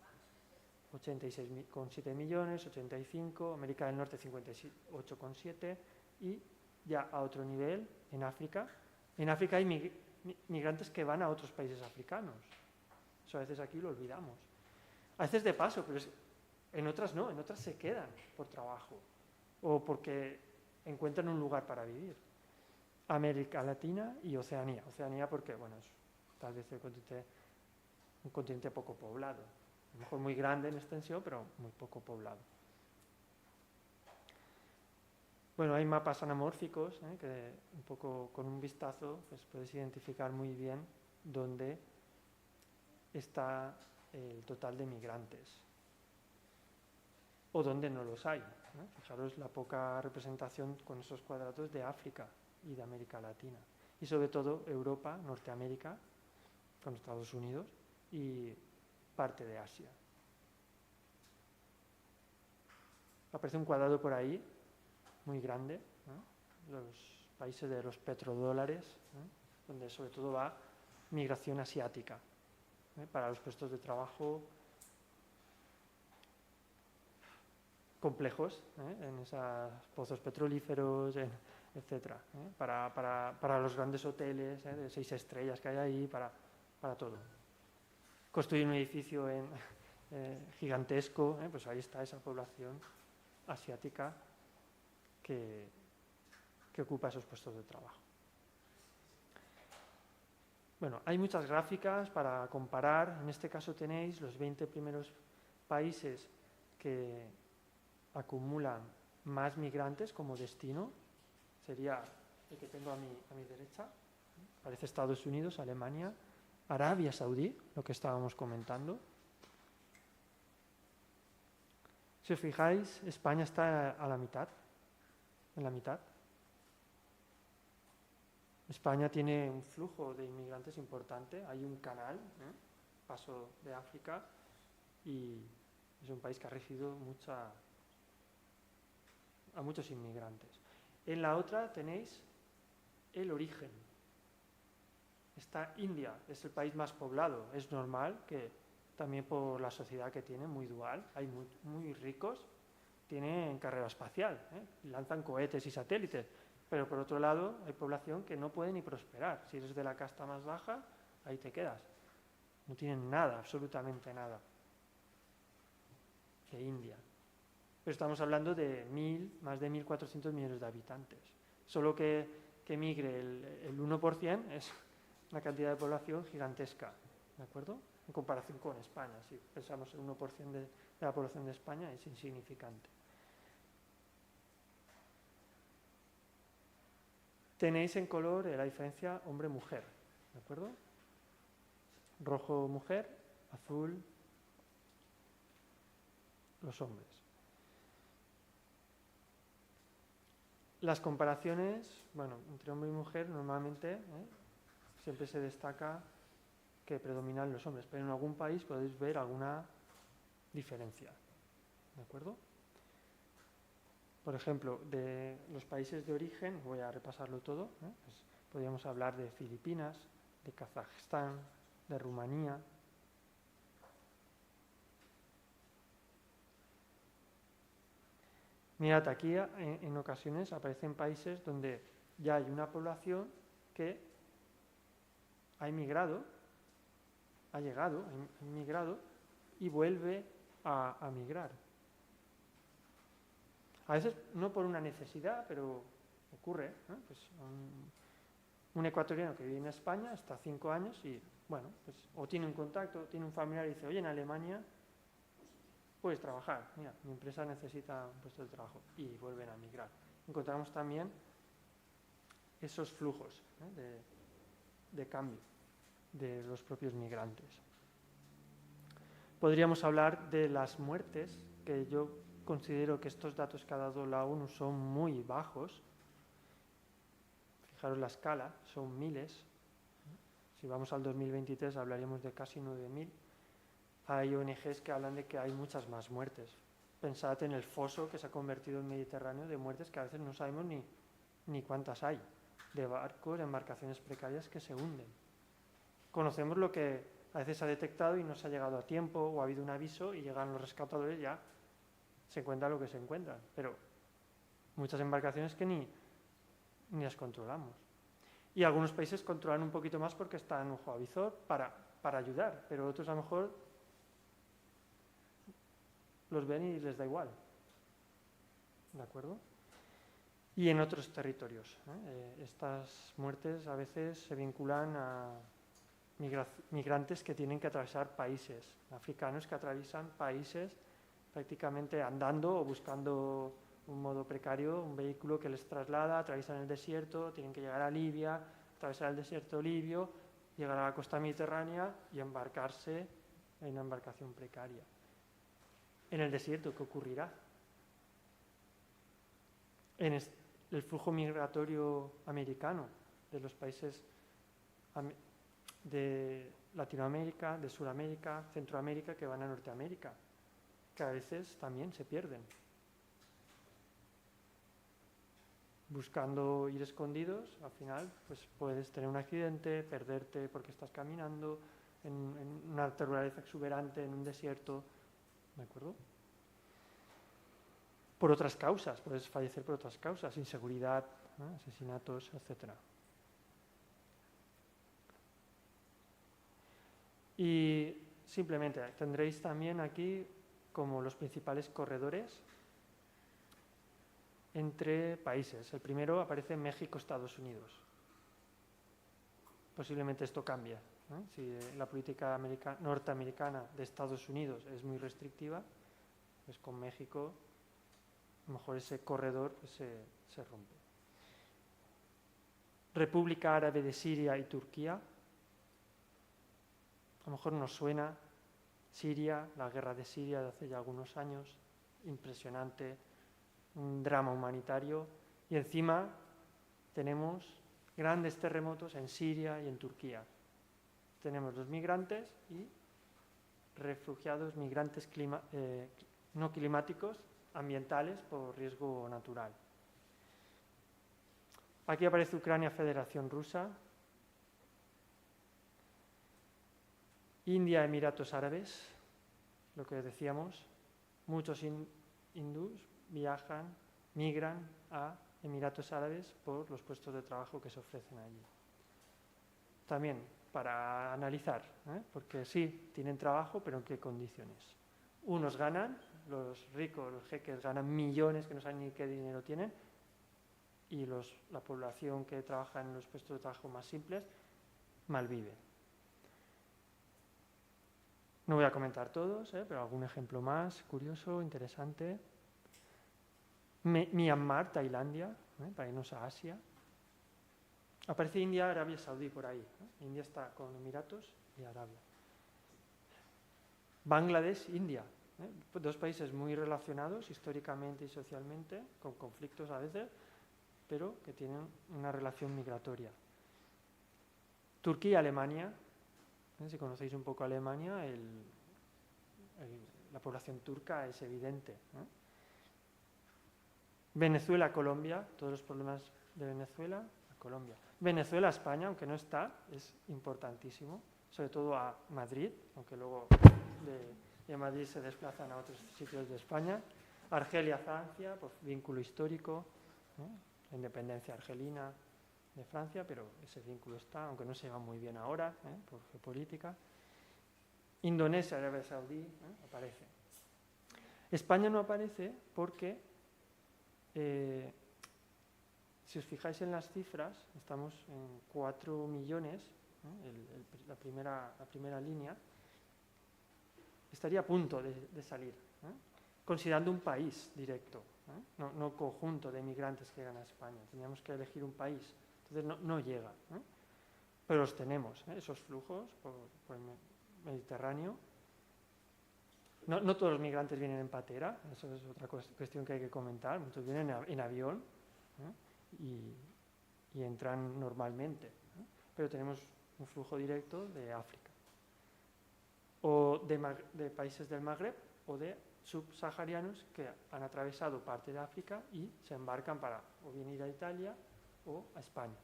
86,7 millones, 85, América del Norte 58,7 y ya a otro nivel, en África. En África hay migrantes que van a otros países africanos. Eso a veces aquí lo olvidamos. A veces de paso, pero en otras no, en otras se quedan por trabajo o porque encuentran un lugar para vivir. América Latina y Oceanía. Oceanía porque, bueno, es tal vez un continente poco poblado. A lo mejor muy grande en extensión, pero muy poco poblado. Bueno, hay mapas anamórficos, que un poco con un vistazo pues puedes identificar muy bien dónde está el total de migrantes o dónde no los hay, ¿no? Fijaros la poca representación con esos cuadrados de África y de América Latina. Y sobre todo Europa, Norteamérica, con Estados Unidos y parte de Asia. Aparece un cuadrado por ahí, muy grande, ¿no? Los países de los petrodólares, ¿no? Donde sobre todo va migración asiática. para los puestos de trabajo complejos, en esos pozos petrolíferos, etcétera, para los grandes hoteles de 6 estrellas que hay ahí, para todo. Construir un edificio gigantesco, pues ahí está esa población asiática que ocupa esos puestos de trabajo. Bueno, hay muchas gráficas para comparar. En este caso tenéis los 20 primeros países que acumulan más migrantes como destino. Sería el que tengo a mi derecha. Parece Estados Unidos, Alemania, Arabia Saudí, lo que estábamos comentando. Si os fijáis, España está a la mitad, en la mitad. España tiene un flujo de inmigrantes importante, hay un canal, paso de África, y es un país que ha recibido a muchos inmigrantes. En la otra tenéis el origen. Está India, es el país más poblado, es normal que también por la sociedad que tiene, muy dual, hay muy ricos, tienen carrera espacial, lanzan cohetes y satélites, pero por otro lado hay población que no puede ni prosperar. Si eres de la casta más baja, ahí te quedas. No tienen nada, absolutamente nada, de India. Pero estamos hablando de más de 1.400 millones de habitantes. Solo que migre el 1% es una cantidad de población gigantesca, ¿de acuerdo? En comparación con España, si pensamos el 1% de la población de España es insignificante. Tenéis en color la diferencia hombre-mujer, ¿de acuerdo? Rojo mujer, azul los hombres. Las comparaciones, bueno, entre hombre y mujer normalmente siempre se destaca que predominan los hombres, pero en algún país podéis ver alguna diferencia, ¿de acuerdo? Por ejemplo, de los países de origen, voy a repasarlo todo, pues podríamos hablar de Filipinas, de Kazajstán, de Rumanía. Mirad, aquí en ocasiones aparecen países donde ya hay una población que ha emigrado, ha llegado, ha emigrado y vuelve a migrar. A veces no por una necesidad, pero ocurre, pues un ecuatoriano que vive en España está 5 años y, bueno, pues o tiene un contacto, tiene un familiar y dice, oye, en Alemania puedes trabajar, mira, mi empresa necesita un puesto de trabajo, y vuelven a migrar. Encontramos también esos flujos de cambio de los propios migrantes. Podríamos hablar de las muertes, que yo considero que estos datos que ha dado la ONU son muy bajos. Fijaros la escala, son miles. Si vamos al 2023 hablaríamos de casi 9.000. Hay ONGs que hablan de que hay muchas más muertes. Pensad en el foso que se ha convertido en Mediterráneo de muertes que a veces no sabemos ni cuántas hay, de barcos, embarcaciones precarias que se hunden. Conocemos lo que a veces se ha detectado y no se ha llegado a tiempo, o ha habido un aviso y llegan los rescatadores y ya se encuentra lo que se encuentra, pero muchas embarcaciones que ni las controlamos. Y algunos países controlan un poquito más porque están ojo a visor para ayudar, pero otros a lo mejor los ven y les da igual, ¿de acuerdo? Y en otros territorios, estas muertes a veces se vinculan a migrantes que tienen que atravesar países, africanos que atraviesan países prácticamente andando o buscando un modo precario, un vehículo que les traslada, atraviesan el desierto, tienen que llegar a Libia, atravesar el desierto libio, llegar a la costa mediterránea y embarcarse en una embarcación precaria. En el desierto, ¿qué ocurrirá? En el flujo migratorio americano de los países de Latinoamérica, de Sudamérica, Centroamérica, que van a Norteamérica, que a veces también se pierden, buscando ir escondidos. Al final pues puedes tener un accidente, perderte porque estás caminando, en una naturaleza exuberante, en un desierto, ¿de acuerdo? Por otras causas, puedes fallecer por otras causas, inseguridad, asesinatos, etc. Y simplemente tendréis también aquí como los principales corredores entre países. El primero aparece México, Estados Unidos. Posiblemente esto cambie, ¿no? Si la política norteamericana de Estados Unidos es muy restrictiva, pues con México a lo mejor ese corredor se rompe. República Árabe de Siria y Turquía. A lo mejor nos suena Siria, la guerra de Siria de hace ya algunos años, impresionante, un drama humanitario, y encima tenemos grandes terremotos en Siria y en Turquía. Tenemos los migrantes y refugiados, migrantes no climáticos, ambientales por riesgo natural. Aquí aparece Ucrania, Federación Rusa, India, Emiratos Árabes, lo que decíamos, muchos hindús viajan, migran a Emiratos Árabes por los puestos de trabajo que se ofrecen allí. También para analizar, porque sí, tienen trabajo, pero ¿en qué condiciones? Unos ganan, los ricos, los jeques ganan millones que no saben ni qué dinero tienen, y la población que trabaja en los puestos de trabajo más simples malvive. No voy a comentar todos, pero algún ejemplo más curioso, interesante. Myanmar, Tailandia, para irnos a Asia. Aparece India, Arabia Saudí por ahí. India está con Emiratos y Arabia. Bangladesh, India. Dos países muy relacionados históricamente y socialmente, con conflictos a veces, pero que tienen una relación migratoria. Turquía, Alemania. Si conocéis un poco Alemania, la población turca es evidente. Venezuela, Colombia, todos los problemas de Venezuela a Colombia. Venezuela, España, aunque no está, es importantísimo, sobre todo a Madrid, aunque luego de Madrid se desplazan a otros sitios de España. Argelia, Francia, por vínculo histórico, la independencia argelina de Francia, pero ese vínculo está, aunque no se lleva muy bien ahora, por geopolítica. Indonesia, Arabia Saudí, aparece. España no aparece porque, si os fijáis en las cifras, estamos en 4 millones, la primera línea, estaría a punto de salir, considerando un país directo, no conjunto de migrantes que llegan a España. Teníamos que elegir un país. Entonces no llega, pero los tenemos, esos flujos por el Mediterráneo. No todos los migrantes vienen en patera, eso es otra cuestión que hay que comentar. Muchos vienen en avión y entran normalmente, pero tenemos un flujo directo de África, o de países del Magreb o de subsaharianos que han atravesado parte de África y se embarcan para o bien ir a Italia o a España.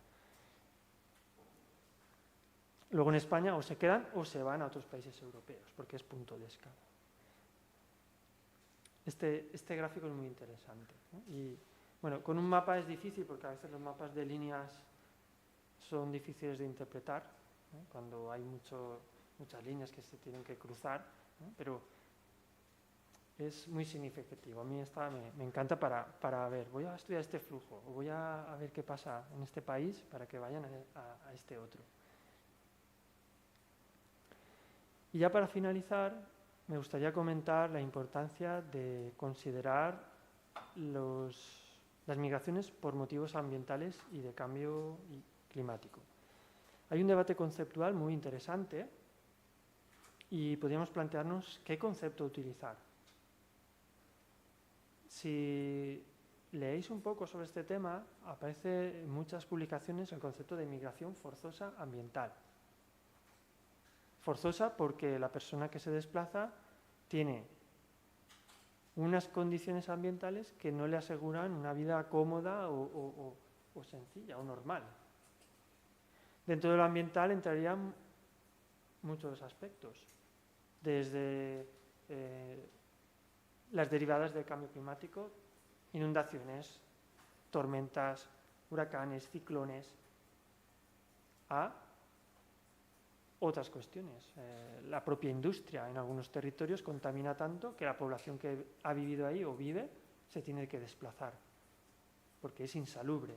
Luego en España o se quedan o se van a otros países europeos, porque es punto de escala. Este gráfico es muy interesante, y bueno, con un mapa es difícil porque a veces los mapas de líneas son difíciles de interpretar, cuando hay muchas líneas que se tienen que cruzar, pero es muy significativo. A mí me encanta para ver, voy a estudiar este flujo, o voy a ver qué pasa en este país para que vayan a este otro. Y ya para finalizar, me gustaría comentar la importancia de considerar las migraciones por motivos ambientales y de cambio climático. Hay un debate conceptual muy interesante y podríamos plantearnos qué concepto utilizar. Si leéis un poco sobre este tema, aparece en muchas publicaciones el concepto de migración forzosa ambiental. Forzosa porque la persona que se desplaza tiene unas condiciones ambientales que no le aseguran una vida cómoda o sencilla o normal. Dentro de lo ambiental entrarían muchos aspectos, desde las derivadas del cambio climático, inundaciones, tormentas, huracanes, ciclones, a otras cuestiones. La propia industria en algunos territorios contamina tanto que la población que ha vivido ahí o vive se tiene que desplazar porque es insalubre.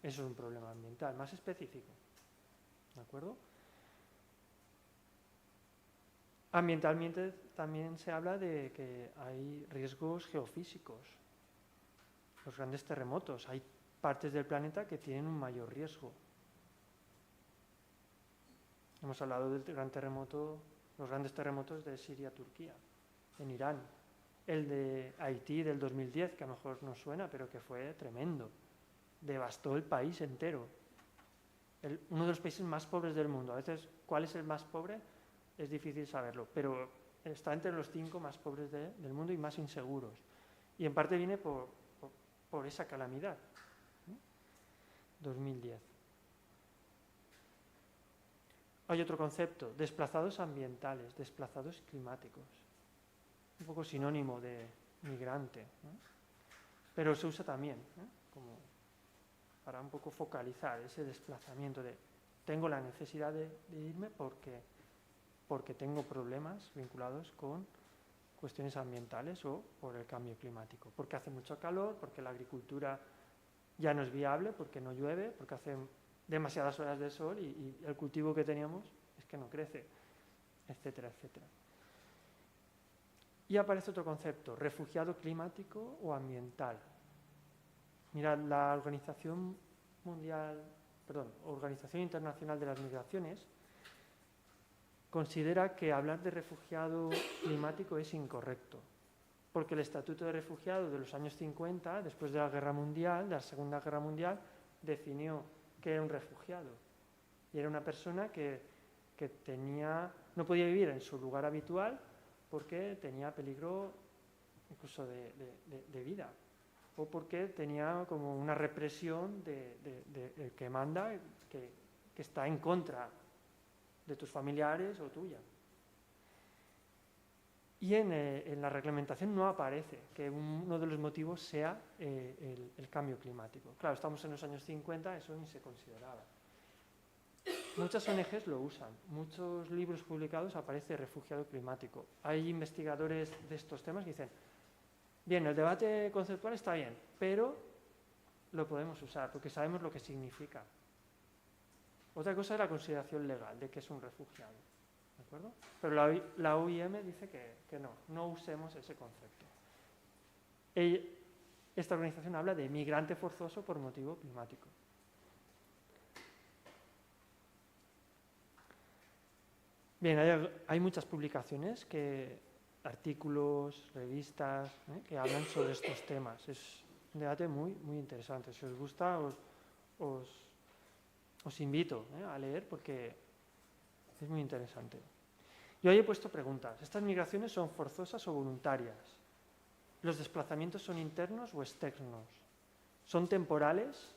Eso es un problema ambiental más específico. ¿De acuerdo? Ambientalmente también se habla de que hay riesgos geofísicos. Los grandes terremotos. Hay partes del planeta que tienen un mayor riesgo. Hemos hablado del gran terremoto, los grandes terremotos de Siria-Turquía, en Irán. El de Haití del 2010, que a lo mejor no suena, pero que fue tremendo. Devastó el país entero. Uno de los países más pobres del mundo. A veces, ¿cuál es el más pobre? Es difícil saberlo, pero está entre los 5 más pobres del mundo y más inseguros. Y en parte viene por esa calamidad. 2010. Hay otro concepto, desplazados ambientales, desplazados climáticos. Un poco sinónimo de migrante, ¿no? Pero se usa también, ¿no? Como para un poco focalizar ese desplazamiento de tengo la necesidad de irme porque tengo problemas vinculados con cuestiones ambientales o por el cambio climático, porque hace mucho calor, porque la agricultura ya no es viable, porque no llueve, porque hace demasiadas horas de sol y el cultivo que teníamos es que no crece, etcétera, etcétera. Y aparece otro concepto, refugiado climático o ambiental. Mirad, la Organización Internacional de las Migraciones considera que hablar de refugiado climático es incorrecto, porque el Estatuto de Refugiado de los años 50, después de la Guerra Mundial, de la Segunda Guerra Mundial, definió que era un refugiado y era una persona que no podía vivir en su lugar habitual porque tenía peligro incluso de vida o porque tenía como una represión del que manda que está en contra de tus familiares o tuya. Y en la reglamentación no aparece que uno de los motivos sea el cambio climático. Claro, estamos en los años 50, eso ni se consideraba. Muchas ONGs lo usan, muchos libros publicados aparece refugiado climático. Hay investigadores de estos temas que dicen, bien, el debate conceptual está bien, pero lo podemos usar porque sabemos lo que significa. Otra cosa es la consideración legal de que es un refugiado. ¿De acuerdo? Pero la OIM dice que no usemos ese concepto. Esta organización habla de migrante forzoso por motivo climático. Bien, hay muchas publicaciones, artículos, revistas, que hablan sobre estos temas. Es un debate muy, muy interesante. Si os gusta, os invito a leer porque es muy interesante. Yo ahí he puesto preguntas. ¿Estas migraciones son forzosas o voluntarias? ¿Los desplazamientos son internos o externos? ¿Son temporales?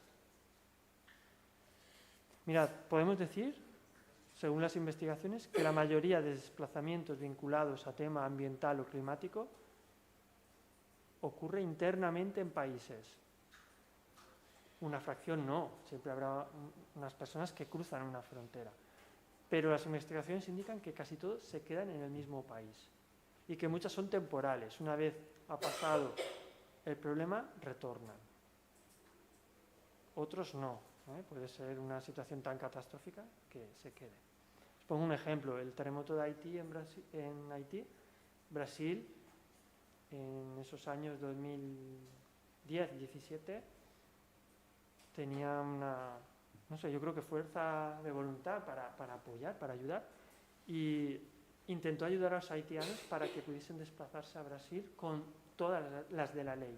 Mirad, podemos decir, según las investigaciones, que la mayoría de desplazamientos vinculados a tema ambiental o climático ocurre internamente en países. Una fracción no, siempre habrá unas personas que cruzan una frontera. Pero las investigaciones indican que casi todos se quedan en el mismo país y que muchas son temporales. Una vez ha pasado el problema, retornan. Otros no. Puede ser una situación tan catastrófica que se quede. Os pongo un ejemplo. El terremoto de Haití en Haití, Brasil, en esos años 2010-17, tenía yo creo que fuerza de voluntad para apoyar, para ayudar, y intentó ayudar a los haitianos para que pudiesen desplazarse a Brasil con todas las de la ley,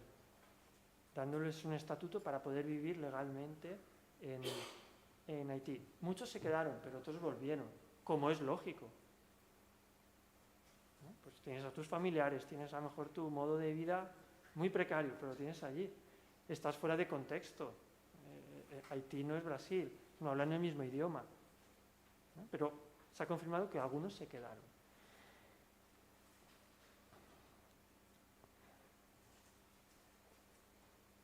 dándoles un estatuto para poder vivir legalmente en Haití. Muchos se quedaron, pero otros volvieron, como es lógico. ¿No? Pues tienes a tus familiares, tienes a lo mejor tu modo de vida muy precario, pero lo tienes allí. Estás fuera de contexto. Haití no es Brasil, no hablan el mismo idioma. Pero se ha confirmado que algunos se quedaron.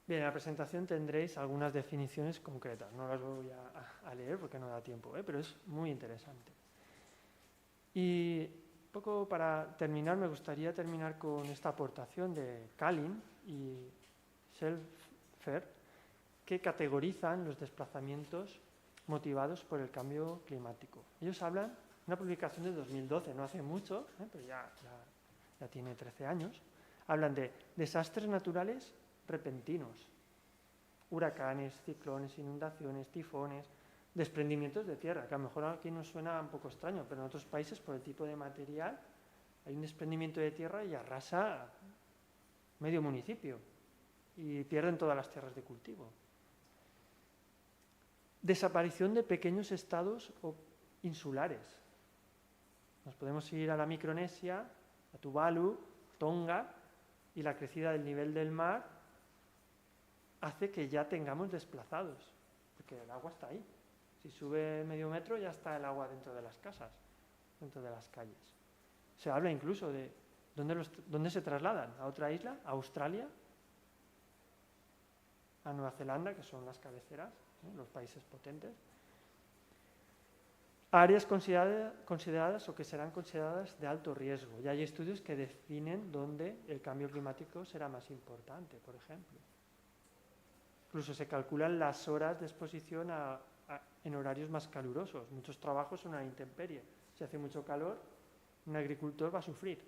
Bien, en la presentación tendréis algunas definiciones concretas. No las voy a leer porque no da tiempo, pero es muy interesante. Y un poco para terminar, me gustaría terminar con esta aportación de Kalin y Selfer, que categorizan los desplazamientos motivados por el cambio climático. Ellos hablan, una publicación de 2012, no hace mucho, pero ya tiene 13 años, hablan de desastres naturales repentinos, huracanes, ciclones, inundaciones, tifones, desprendimientos de tierra, que a lo mejor aquí nos suena un poco extraño, pero en otros países, por el tipo de material, hay un desprendimiento de tierra y arrasa medio municipio y pierden todas las tierras de cultivo. Desaparición de pequeños estados insulares. Nos podemos ir a la Micronesia, a Tuvalu, Tonga, y la crecida del nivel del mar hace que ya tengamos desplazados, porque el agua está ahí. Si sube medio metro ya está el agua dentro de las casas, dentro de las calles. Se habla incluso de dónde se trasladan, a otra isla, a Australia, a Nueva Zelanda, que son las cabeceras, los países potentes. Áreas consideradas o que serán consideradas de alto riesgo. Ya hay estudios que definen dónde el cambio climático será más importante, por ejemplo. Incluso se calculan las horas de exposición en horarios más calurosos. Muchos trabajos son a la intemperie. Si hace mucho calor, un agricultor va a sufrir.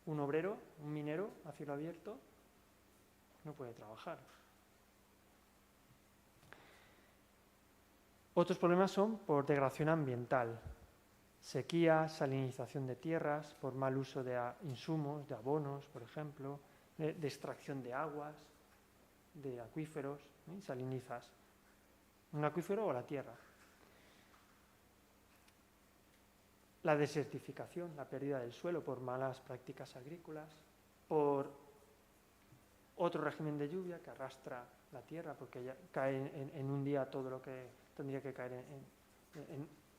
Un obrero, un minero a cielo abierto, no puede trabajar. Otros problemas son por degradación ambiental, sequía, salinización de tierras, por mal uso de insumos, de abonos, por ejemplo, de extracción de aguas, de acuíferos, salinizas un acuífero o la tierra. La desertificación, la pérdida del suelo por malas prácticas agrícolas, por otro régimen de lluvia que arrastra la tierra porque ya cae en un día todo lo que tendría que caer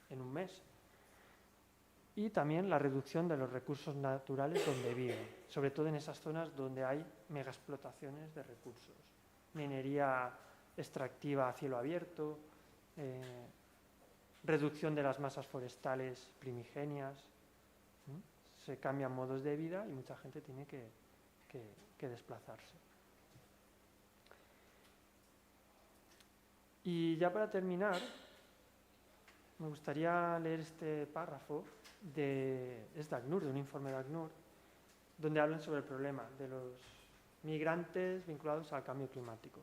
en un mes. Y también la reducción de los recursos naturales donde viven, sobre todo en esas zonas donde hay megaexplotaciones de recursos. Minería extractiva a cielo abierto, reducción de las masas forestales primigenias, se cambian modos de vida y mucha gente tiene que desplazarse. Y ya para terminar, me gustaría leer este párrafo de ACNUR, de un informe de ACNUR, donde hablan sobre el problema de los migrantes vinculados al cambio climático.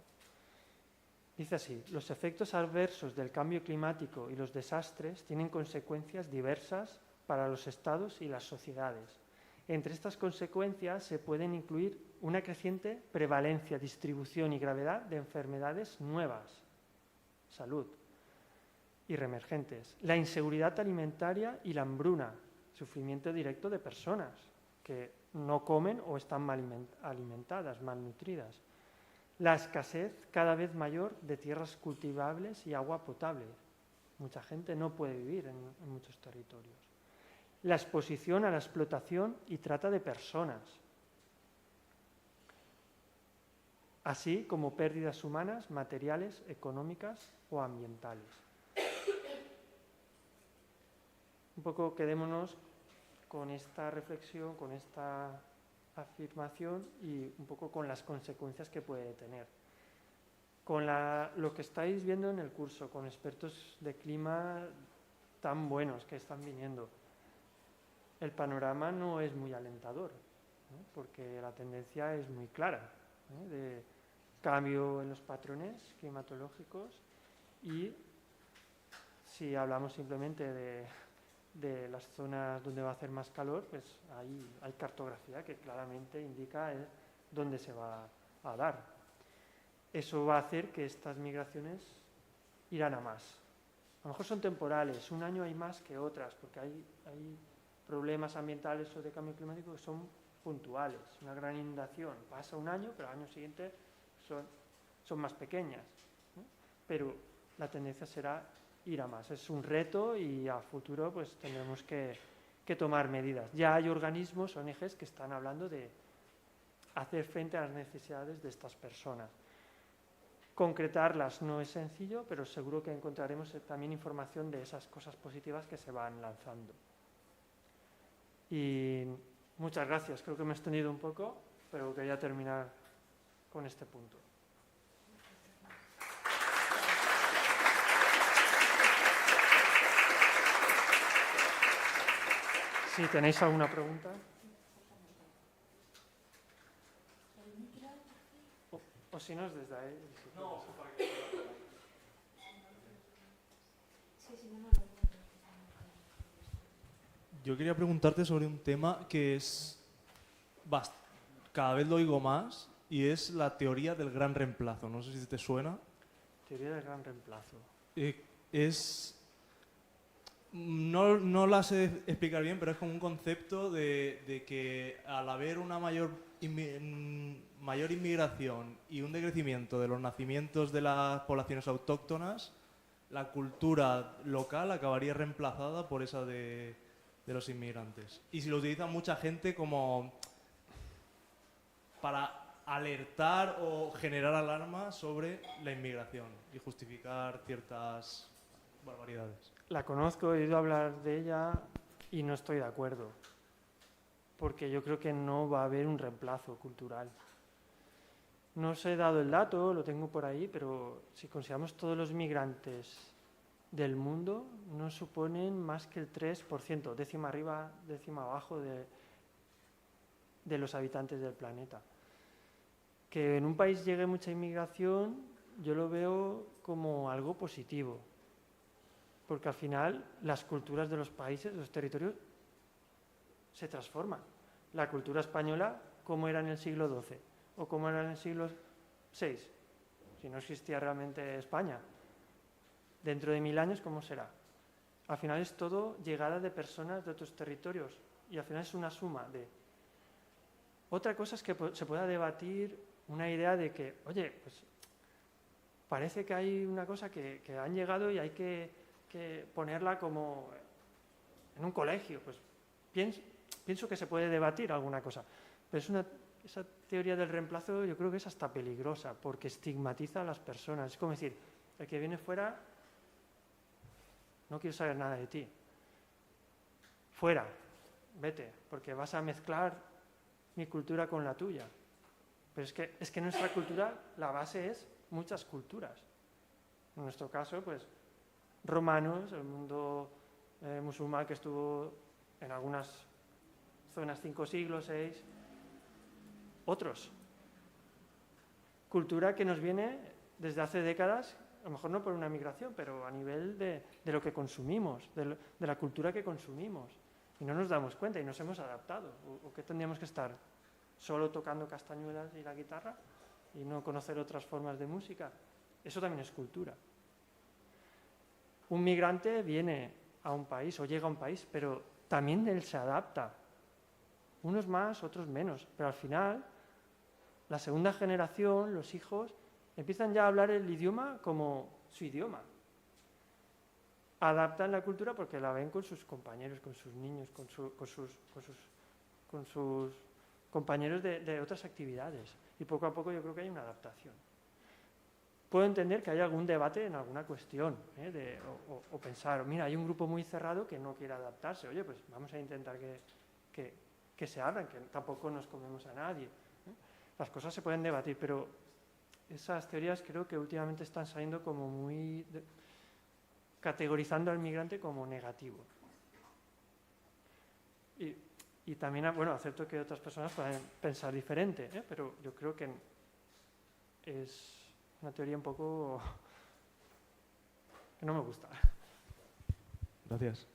Dice así: los efectos adversos del cambio climático y los desastres tienen consecuencias diversas para los estados y las sociedades. Entre estas consecuencias se pueden incluir una creciente prevalencia, distribución y gravedad de enfermedades nuevas, salud, y reemergentes, la inseguridad alimentaria y la hambruna, sufrimiento directo de personas que no comen o están mal alimentadas, malnutridas, la escasez cada vez mayor de tierras cultivables y agua potable. Mucha gente no puede vivir en muchos territorios. La exposición a la explotación y trata de personas, así como pérdidas humanas, materiales, económicas o ambientales. Un poco quedémonos con esta reflexión, con esta afirmación y un poco con las consecuencias que puede tener. Con lo que estáis viendo en el curso, con expertos de clima tan buenos que están viniendo, el panorama no es muy alentador, porque la tendencia es muy clara, de cambio en los patrones climatológicos, y si hablamos simplemente de las zonas donde va a hacer más calor, pues hay cartografía que claramente indica dónde se va a dar. Eso va a hacer que estas migraciones irán a más. A lo mejor son temporales, un año hay más que otras, porque hay problemas ambientales o de cambio climático que son puntuales. Una gran inundación pasa un año, pero al año siguiente son más pequeñas, ¿no? Pero la tendencia será ir a más. Es un reto y a futuro pues tendremos que tomar medidas. Ya hay organismos, ONGs, que están hablando de hacer frente a las necesidades de estas personas. Concretarlas no es sencillo, pero seguro que encontraremos también información de esas cosas positivas que se van lanzando. Y muchas gracias, creo que me he extendido un poco, pero quería terminar con este punto. Si tenéis alguna pregunta. O si no es desde ahí. Yo quería preguntarte sobre un tema que es cada vez lo oigo más, y es la teoría del gran reemplazo. No sé si te suena. Teoría del gran reemplazo. No la sé explicar bien, pero es como un concepto de que al haber una mayor inmigración y un decrecimiento de los nacimientos de las poblaciones autóctonas, la cultura local acabaría reemplazada por esa de los inmigrantes. Y si lo utiliza mucha gente como para alertar o generar alarma sobre la inmigración y justificar ciertas barbaridades. La conozco, he oído hablar de ella y no estoy de acuerdo, porque yo creo que no va a haber un reemplazo cultural. No os he dado el dato, lo tengo por ahí, pero si consideramos todos los migrantes del mundo, no suponen más que el 3%, décima arriba, décima abajo de los habitantes del planeta. Que en un país llegue mucha inmigración, yo lo veo como algo positivo, porque al final las culturas de los países, los territorios, se transforman. La cultura española, ¿cómo era en el siglo XII? ¿O cómo era en el siglo VI? Si no existía realmente España. Dentro de 1000 años, ¿cómo será? Al final es todo llegada de personas de otros territorios y al final es una suma de... Otra cosa es que se pueda debatir una idea de que, oye, pues parece que hay una cosa que han llegado y hay que ponerla como en un colegio. Pues pienso que se puede debatir alguna cosa, pero esa teoría del reemplazo yo creo que es hasta peligrosa porque estigmatiza a las personas. Es como decir, el que viene fuera, no quiero saber nada de ti. Fuera, vete, porque vas a mezclar mi cultura con la tuya. Pero es que nuestra cultura, la base es muchas culturas. En nuestro caso, pues, romanos, el mundo musulmán que estuvo en algunas zonas 5 siglos, 6, otros. Cultura que nos viene desde hace décadas, a lo mejor no por una migración, pero a nivel de lo que consumimos, de la cultura que consumimos. Y no nos damos cuenta y nos hemos adaptado. ¿O qué tendríamos que estar? ¿Solo tocando castañuelas y la guitarra y no conocer otras formas de música? Eso también es cultura. Un migrante viene a un país o llega a un país, pero también él se adapta. Unos más, otros menos. Pero al final, la segunda generación, los hijos, empiezan ya a hablar el idioma como su idioma. Adaptan la cultura porque la ven con sus compañeros, con sus niños, con sus compañeros de otras actividades. Y poco a poco yo creo que hay una adaptación. Puedo entender que haya algún debate en alguna cuestión, o pensar, mira, hay un grupo muy cerrado que no quiere adaptarse. Oye, pues vamos a intentar que se abran, que tampoco nos comemos a nadie. Las cosas se pueden debatir, pero esas teorías creo que últimamente están saliendo como muy... categorizando al migrante como negativo. Y también, bueno, acepto que otras personas pueden pensar diferente, pero yo creo que es una teoría un poco que no me gusta. Gracias.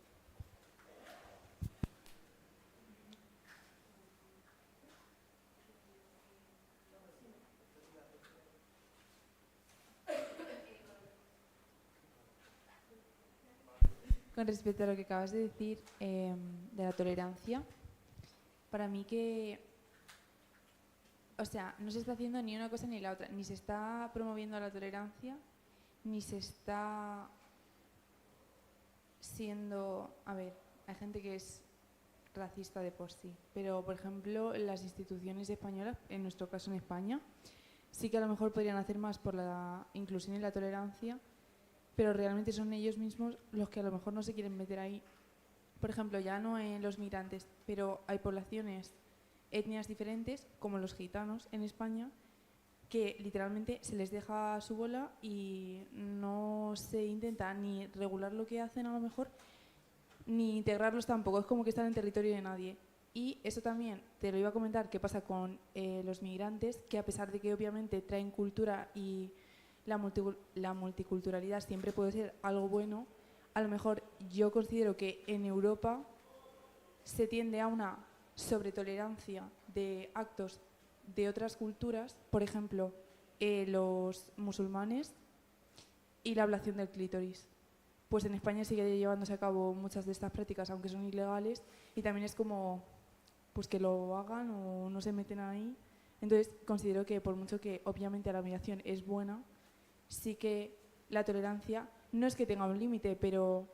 Con respecto a lo que acabas de decir de la tolerancia, para mí que, o sea, no se está haciendo ni una cosa ni la otra, ni se está promoviendo la tolerancia, ni se está siendo, a ver, hay gente que es racista de por sí, pero por ejemplo las instituciones españolas, en nuestro caso en España, sí que a lo mejor podrían hacer más por la inclusión y la tolerancia, pero realmente son ellos mismos los que a lo mejor no se quieren meter ahí. Por ejemplo, ya no en los migrantes, pero hay poblaciones, etnias diferentes, como los gitanos en España, que literalmente se les deja a su bola y no se intenta ni regular lo que hacen a lo mejor, ni integrarlos tampoco, es como que están en territorio de nadie. Y eso también te lo iba a comentar, qué pasa con los migrantes, que a pesar de que obviamente traen cultura y la multiculturalidad siempre puede ser algo bueno, a lo mejor yo considero que en Europa se tiende a una sobretolerancia de actos de otras culturas, por ejemplo, los musulmanes y la ablación del clítoris. Pues en España sigue llevándose a cabo muchas de estas prácticas, aunque son ilegales, y también es como pues que lo hagan o no se meten ahí. Entonces considero que por mucho que obviamente la migración es buena, sí que la tolerancia no es que tenga un límite, pero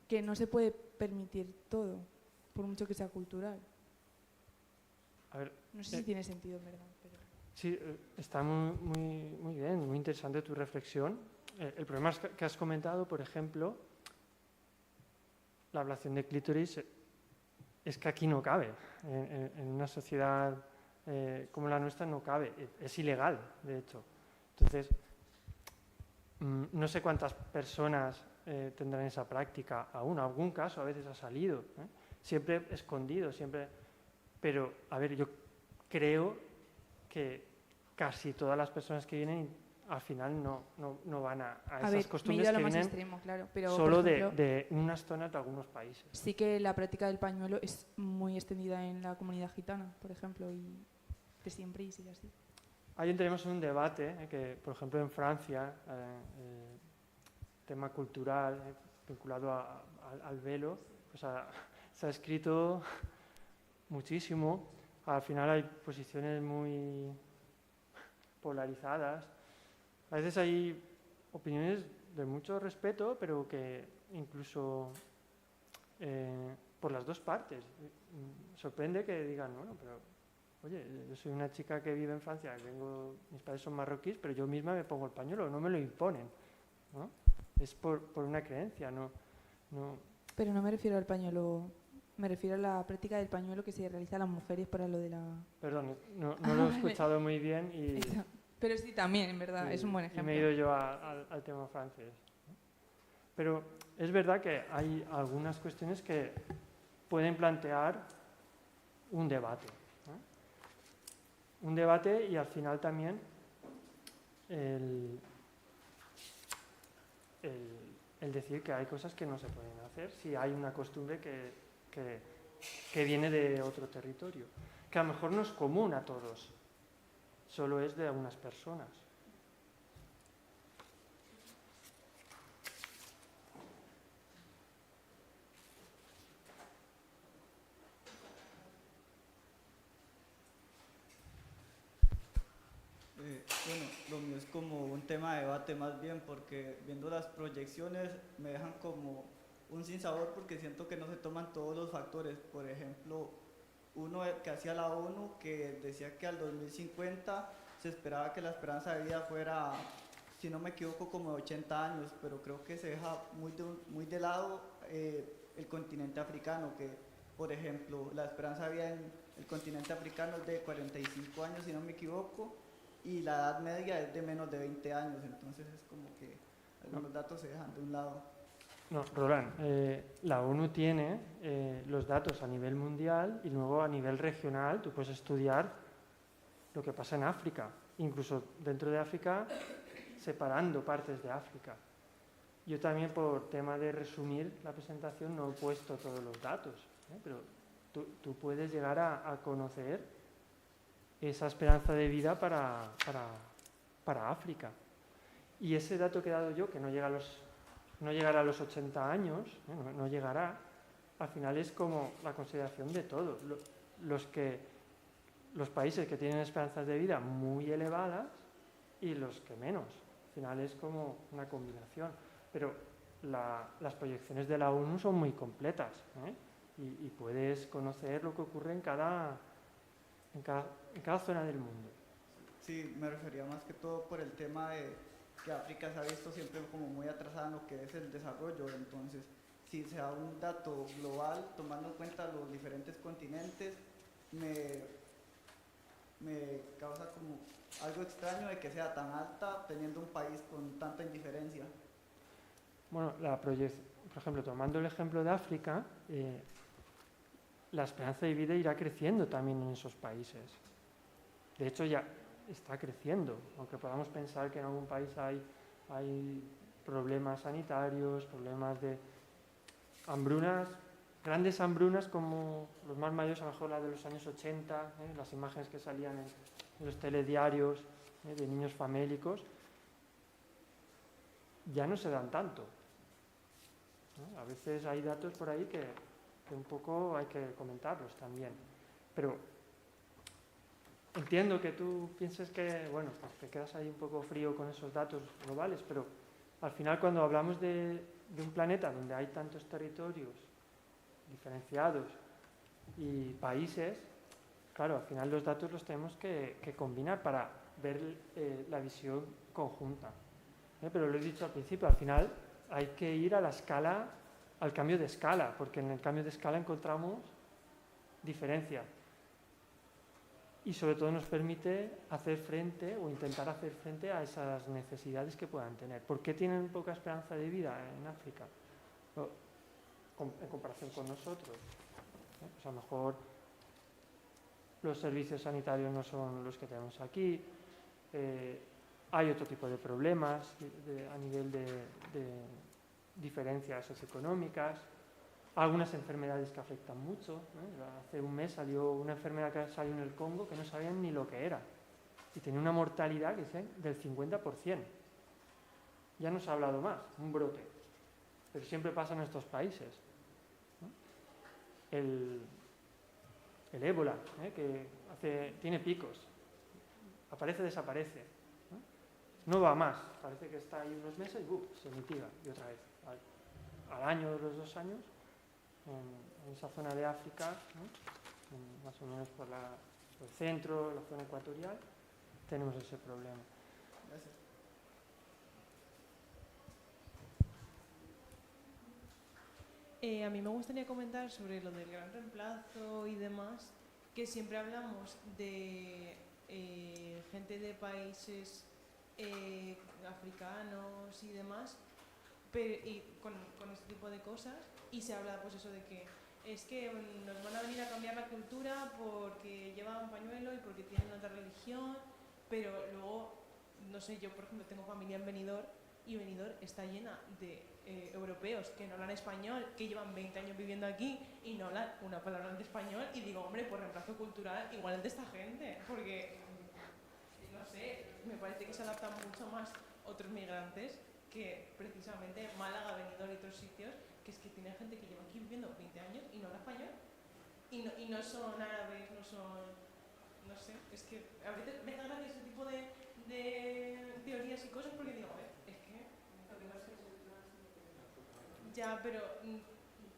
que no se puede permitir todo, por mucho que sea cultural. A ver, No sé si tiene sentido, en verdad. Pero... sí, está muy bien, muy interesante tu reflexión. El problema es que has comentado, por ejemplo, la ablación de clítoris, es que aquí no cabe. En una sociedad como la nuestra no cabe. Es ilegal, de hecho. Entonces, no sé cuántas personas tendrán esa práctica aún. Algún caso a veces ha salido. Siempre escondido, siempre... Pero, a ver, yo creo que casi todas las personas que vienen al final no van a esas ver, costumbres que más vienen extremo, claro, pero, solo por ejemplo, de unas zonas de algunos países. sí que la práctica del pañuelo es muy extendida en la comunidad gitana, por ejemplo, y de siempre y sigue así. Ahí entremos en un debate que, por ejemplo, en Francia, tema cultural vinculado al velo, pues se ha escrito muchísimo. Al final hay posiciones muy polarizadas. A veces hay opiniones de mucho respeto, pero que incluso por las dos partes. Sorprende que digan, bueno, pero oye, yo soy una chica que vive en Francia, mis padres son marroquíes, pero yo misma me pongo el pañuelo, no me lo imponen, ¿no? Es por una creencia, no. Pero no me refiero al pañuelo, me refiero a la práctica del pañuelo que se realiza a las mujeres para lo de la... Perdón, no lo he escuchado muy bien y... Pero sí, también, en verdad, es un buen ejemplo. Y me he ido yo al tema francés. Pero es verdad que hay algunas cuestiones que pueden plantear un debate. Un debate y al final también el decir que hay cosas que no se pueden hacer si hay una costumbre que viene de otro territorio, que a lo mejor no es común a todos, solo es de algunas personas. Bueno, lo mío es como un tema de debate más bien, porque viendo las proyecciones me dejan como un sinsabor porque siento que no se toman todos los factores. Por ejemplo, uno que hacía la ONU que decía que al 2050 se esperaba que la esperanza de vida fuera, si no me equivoco, como de 80 años, pero creo que se deja muy de lado el continente africano, que por ejemplo la esperanza de vida en el continente africano es de 45 años, si no me equivoco, y la edad media es de menos de 20 años, entonces es como que algunos datos se dejan de un lado. No, Roland, la ONU tiene los datos a nivel mundial y luego a nivel regional tú puedes estudiar lo que pasa en África, incluso dentro de África, separando partes de África. Yo también, por tema de resumir la presentación, no he puesto todos los datos, pero tú puedes llegar a conocer esa esperanza de vida para África. Y ese dato que he dado yo, que no llegará a los 80 años, no llegará, al final es como la consideración de todo. Los países que tienen esperanzas de vida muy elevadas y los que menos. Al final es como una combinación. Pero las proyecciones de la ONU son muy completas, ¿eh? Y puedes conocer lo que ocurre en cada zona del mundo. Sí, me refería más que todo por el tema de que África se ha visto siempre como muy atrasada en lo que es el desarrollo. Entonces, si se da un dato global, tomando en cuenta los diferentes continentes, me causa como algo extraño de que sea tan alta teniendo un país con tanta indiferencia. Bueno, por ejemplo, tomando el ejemplo de África, la esperanza de vida irá creciendo también en esos países. De hecho, ya está creciendo, aunque podamos pensar que en algún país hay problemas sanitarios, problemas de hambrunas, grandes hambrunas como los más mayores, a lo mejor la de los años 80, las imágenes que salían en los telediarios de niños famélicos, ya no se dan tanto. A veces hay datos por ahí que un poco hay que comentarlos también. Pero entiendo que tú pienses que, bueno, pues te quedas ahí un poco frío con esos datos globales, pero al final cuando hablamos de un planeta donde hay tantos territorios diferenciados y países, claro, al final los datos los tenemos que combinar para ver la visión conjunta. Pero lo he dicho al principio, al final hay que ir a la escala, al cambio de escala, porque en el cambio de escala encontramos diferencia. Y sobre todo nos permite hacer frente o intentar hacer frente a esas necesidades que puedan tener. ¿Por qué tienen poca esperanza de vida en África? En comparación con nosotros. Pues a lo mejor los servicios sanitarios no son los que tenemos aquí. Hay otro tipo de problemas a nivel de diferencias socioeconómicas, algunas enfermedades que afectan mucho. Hace un mes salió una enfermedad que salió en el Congo que no sabían ni lo que era y tenía una mortalidad que es del 50%. Ya no se ha hablado más, un brote, pero siempre pasa en estos países. El ébola, que tiene picos, aparece, desaparece. No va más, parece que está ahí unos meses y se mitiga y otra vez. Al año o los 2 años, en esa zona de África, más o menos por el centro, la zona ecuatorial, tenemos ese problema. Gracias. A mí me gustaría comentar sobre lo del gran reemplazo y demás, que siempre hablamos de gente de países africanos y demás, y con este tipo de cosas, y se habla pues eso de que es que nos van a venir a cambiar la cultura porque llevan pañuelo y porque tienen otra religión, pero luego, no sé, yo por ejemplo tengo familia en Benidorm y Benidorm está llena de europeos que no hablan español, que llevan 20 años viviendo aquí y no hablan una palabra de español, y digo, hombre, pues reemplazo cultural igual es de esta gente, porque no sé, me parece que se adaptan mucho más otros migrantes que precisamente Málaga, Benidorm y otros sitios, que es que tienen gente que lleva aquí viviendo 20 años y no habla español, y no son árabes, no son, no sé, es que a veces me da gracia ese tipo de teorías y cosas, porque digo, a ver, es que ya, pero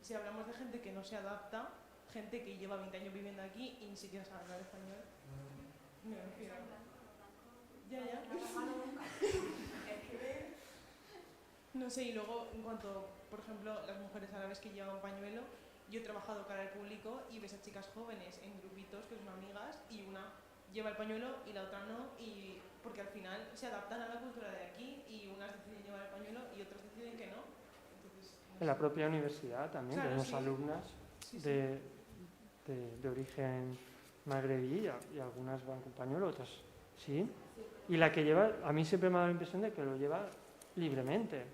si hablamos de gente que no se adapta, gente que lleva 20 años viviendo aquí y ni siquiera sabe hablar español, me refiero. Ya. No sé, y luego en cuanto, por ejemplo, las mujeres árabes que llevan pañuelo, yo he trabajado cara al público y ves a chicas jóvenes en grupitos que son amigas y una lleva el pañuelo y la otra no, y porque al final se adaptan a la cultura de aquí y unas deciden llevar el pañuelo y otras deciden que no. Entonces, no En la sé. propia universidad también Claro, tenemos sí. alumnas Sí. de origen magrebí y algunas van con pañuelo, otras sí. Y la que lleva, a mí siempre me ha dado la impresión de que lo lleva libremente,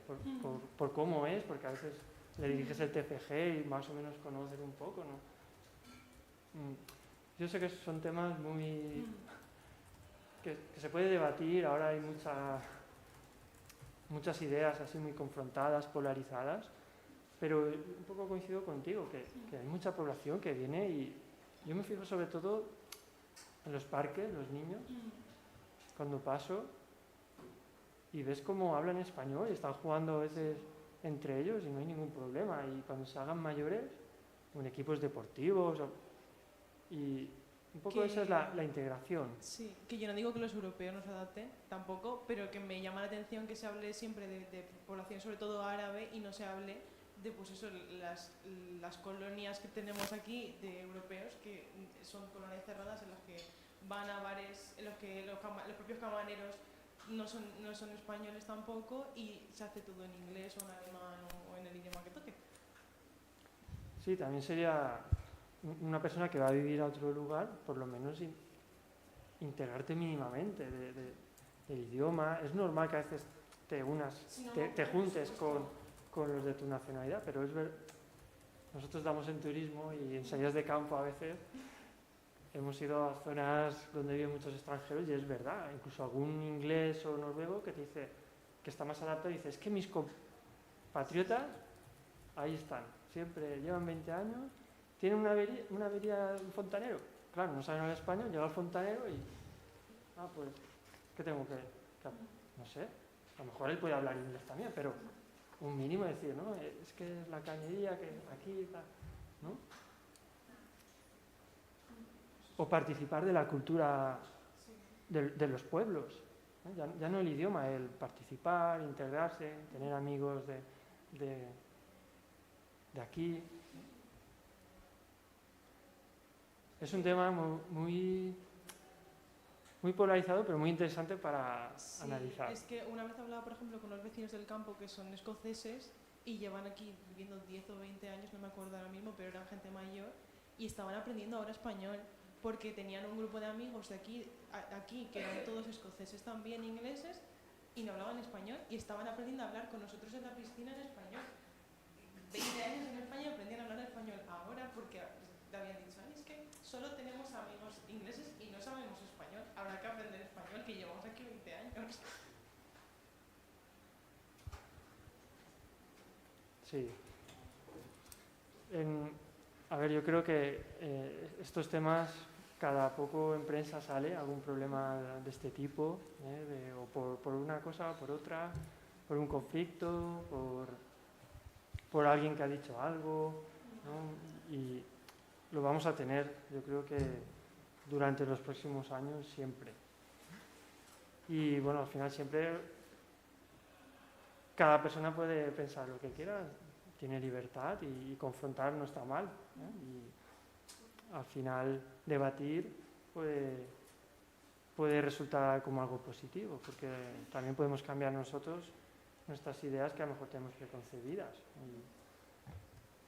por cómo es, porque a veces le diriges el TFG y más o menos conoces un poco, ¿no? Yo sé que son temas muy... que se puede debatir, ahora hay muchas ideas así muy confrontadas, polarizadas, pero un poco coincido contigo, que hay mucha población que viene y yo me fijo sobre todo en los parques, los niños, cuando paso y ves cómo hablan español y están jugando a veces entre ellos y no hay ningún problema. Y cuando se hagan mayores, en equipos deportivos, y un poco Que- esa es la integración. Sí, que yo no digo que los europeos no se adapten tampoco, pero que me llama la atención que se hable siempre de población, sobre todo árabe, y no se hable de pues eso, las colonias que tenemos aquí de europeos, que son colonias cerradas en las que van a bares, en los que los propios camareros no son españoles tampoco, y se hace todo en inglés o en alemán o en el idioma que toque. Sí, también sería una persona que va a vivir a otro lugar, por lo menos integrarte mínimamente del idioma. Es normal que a veces te juntes con los de tu nacionalidad, pero nosotros damos en turismo y en salidas de campo a veces hemos ido a zonas donde viven muchos extranjeros y es verdad, incluso algún inglés o noruego que te dice que está más adaptado y dice, es que mis compatriotas ahí están, siempre llevan 20 años, tienen una avería, un fontanero, claro, no saben hablar español, llega el fontanero y, pues, ¿qué tengo que no sé, a lo mejor él puede hablar inglés también, pero un mínimo decir, ¿no? Es que es la cañería, que aquí, ¿no? O participar de la cultura de los pueblos, ¿no? Ya no el idioma, el participar, integrarse, tener amigos de aquí. Es un tema muy polarizado, pero muy interesante para analizar. Es que una vez hablaba, por ejemplo, con los vecinos del campo que son escoceses y llevan aquí viviendo 10 o 20 años, no me acuerdo ahora mismo, pero eran gente mayor y estaban aprendiendo ahora español porque tenían un grupo de amigos de aquí que eran todos escoceses también, ingleses, y no hablaban español y estaban aprendiendo a hablar con nosotros en la piscina en español. 20 años en España aprendían a hablar español ahora porque le habían dicho, es que solo tenemos amigos ingleses y no sabemos español, habrá que aprender español, que llevamos aquí 20 años. Sí. A ver, yo creo que estos temas, cada poco en prensa sale algún problema de este tipo, o por una cosa o por otra, por un conflicto, por alguien que ha dicho algo, ¿no? Y lo vamos a tener, yo creo que durante los próximos años siempre. Y bueno, al final siempre cada persona puede pensar lo que quiera, tiene libertad y confrontar no está mal, y al final debatir puede resultar como algo positivo, porque también podemos cambiar nosotros nuestras ideas que a lo mejor tenemos preconcebidas.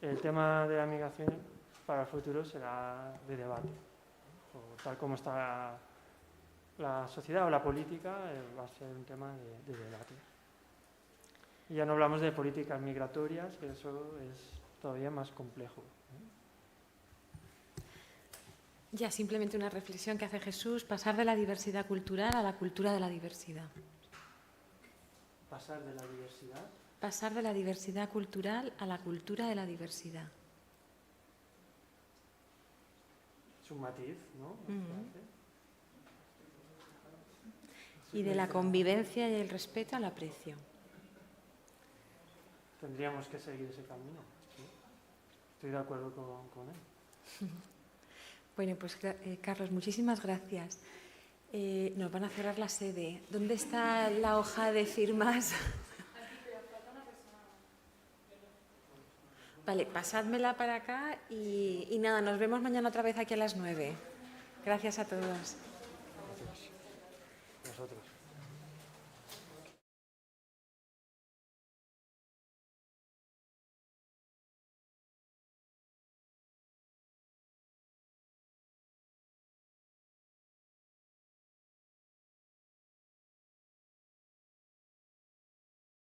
Y el tema de la migración para el futuro será de debate, o tal como está la sociedad o la política, va a ser un tema de debate. Y ya no hablamos de políticas migratorias, que eso es todavía más complejo. Ya simplemente una reflexión que hace Jesús, pasar de la diversidad cultural a la cultura de la diversidad. Pasar de la diversidad. Pasar de la diversidad cultural a la cultura de la diversidad. Es un matiz, ¿no? Y de la convivencia y el respeto al aprecio. Tendríamos que seguir ese camino. ¿Sí? Estoy de acuerdo con él. Bueno, pues Carlos, muchísimas gracias. Nos van a cerrar la sede. ¿Dónde está la hoja de firmas? Vale, pasádmela para acá y nada, nos vemos mañana otra vez aquí a las 9. Gracias a todos. Nosotros.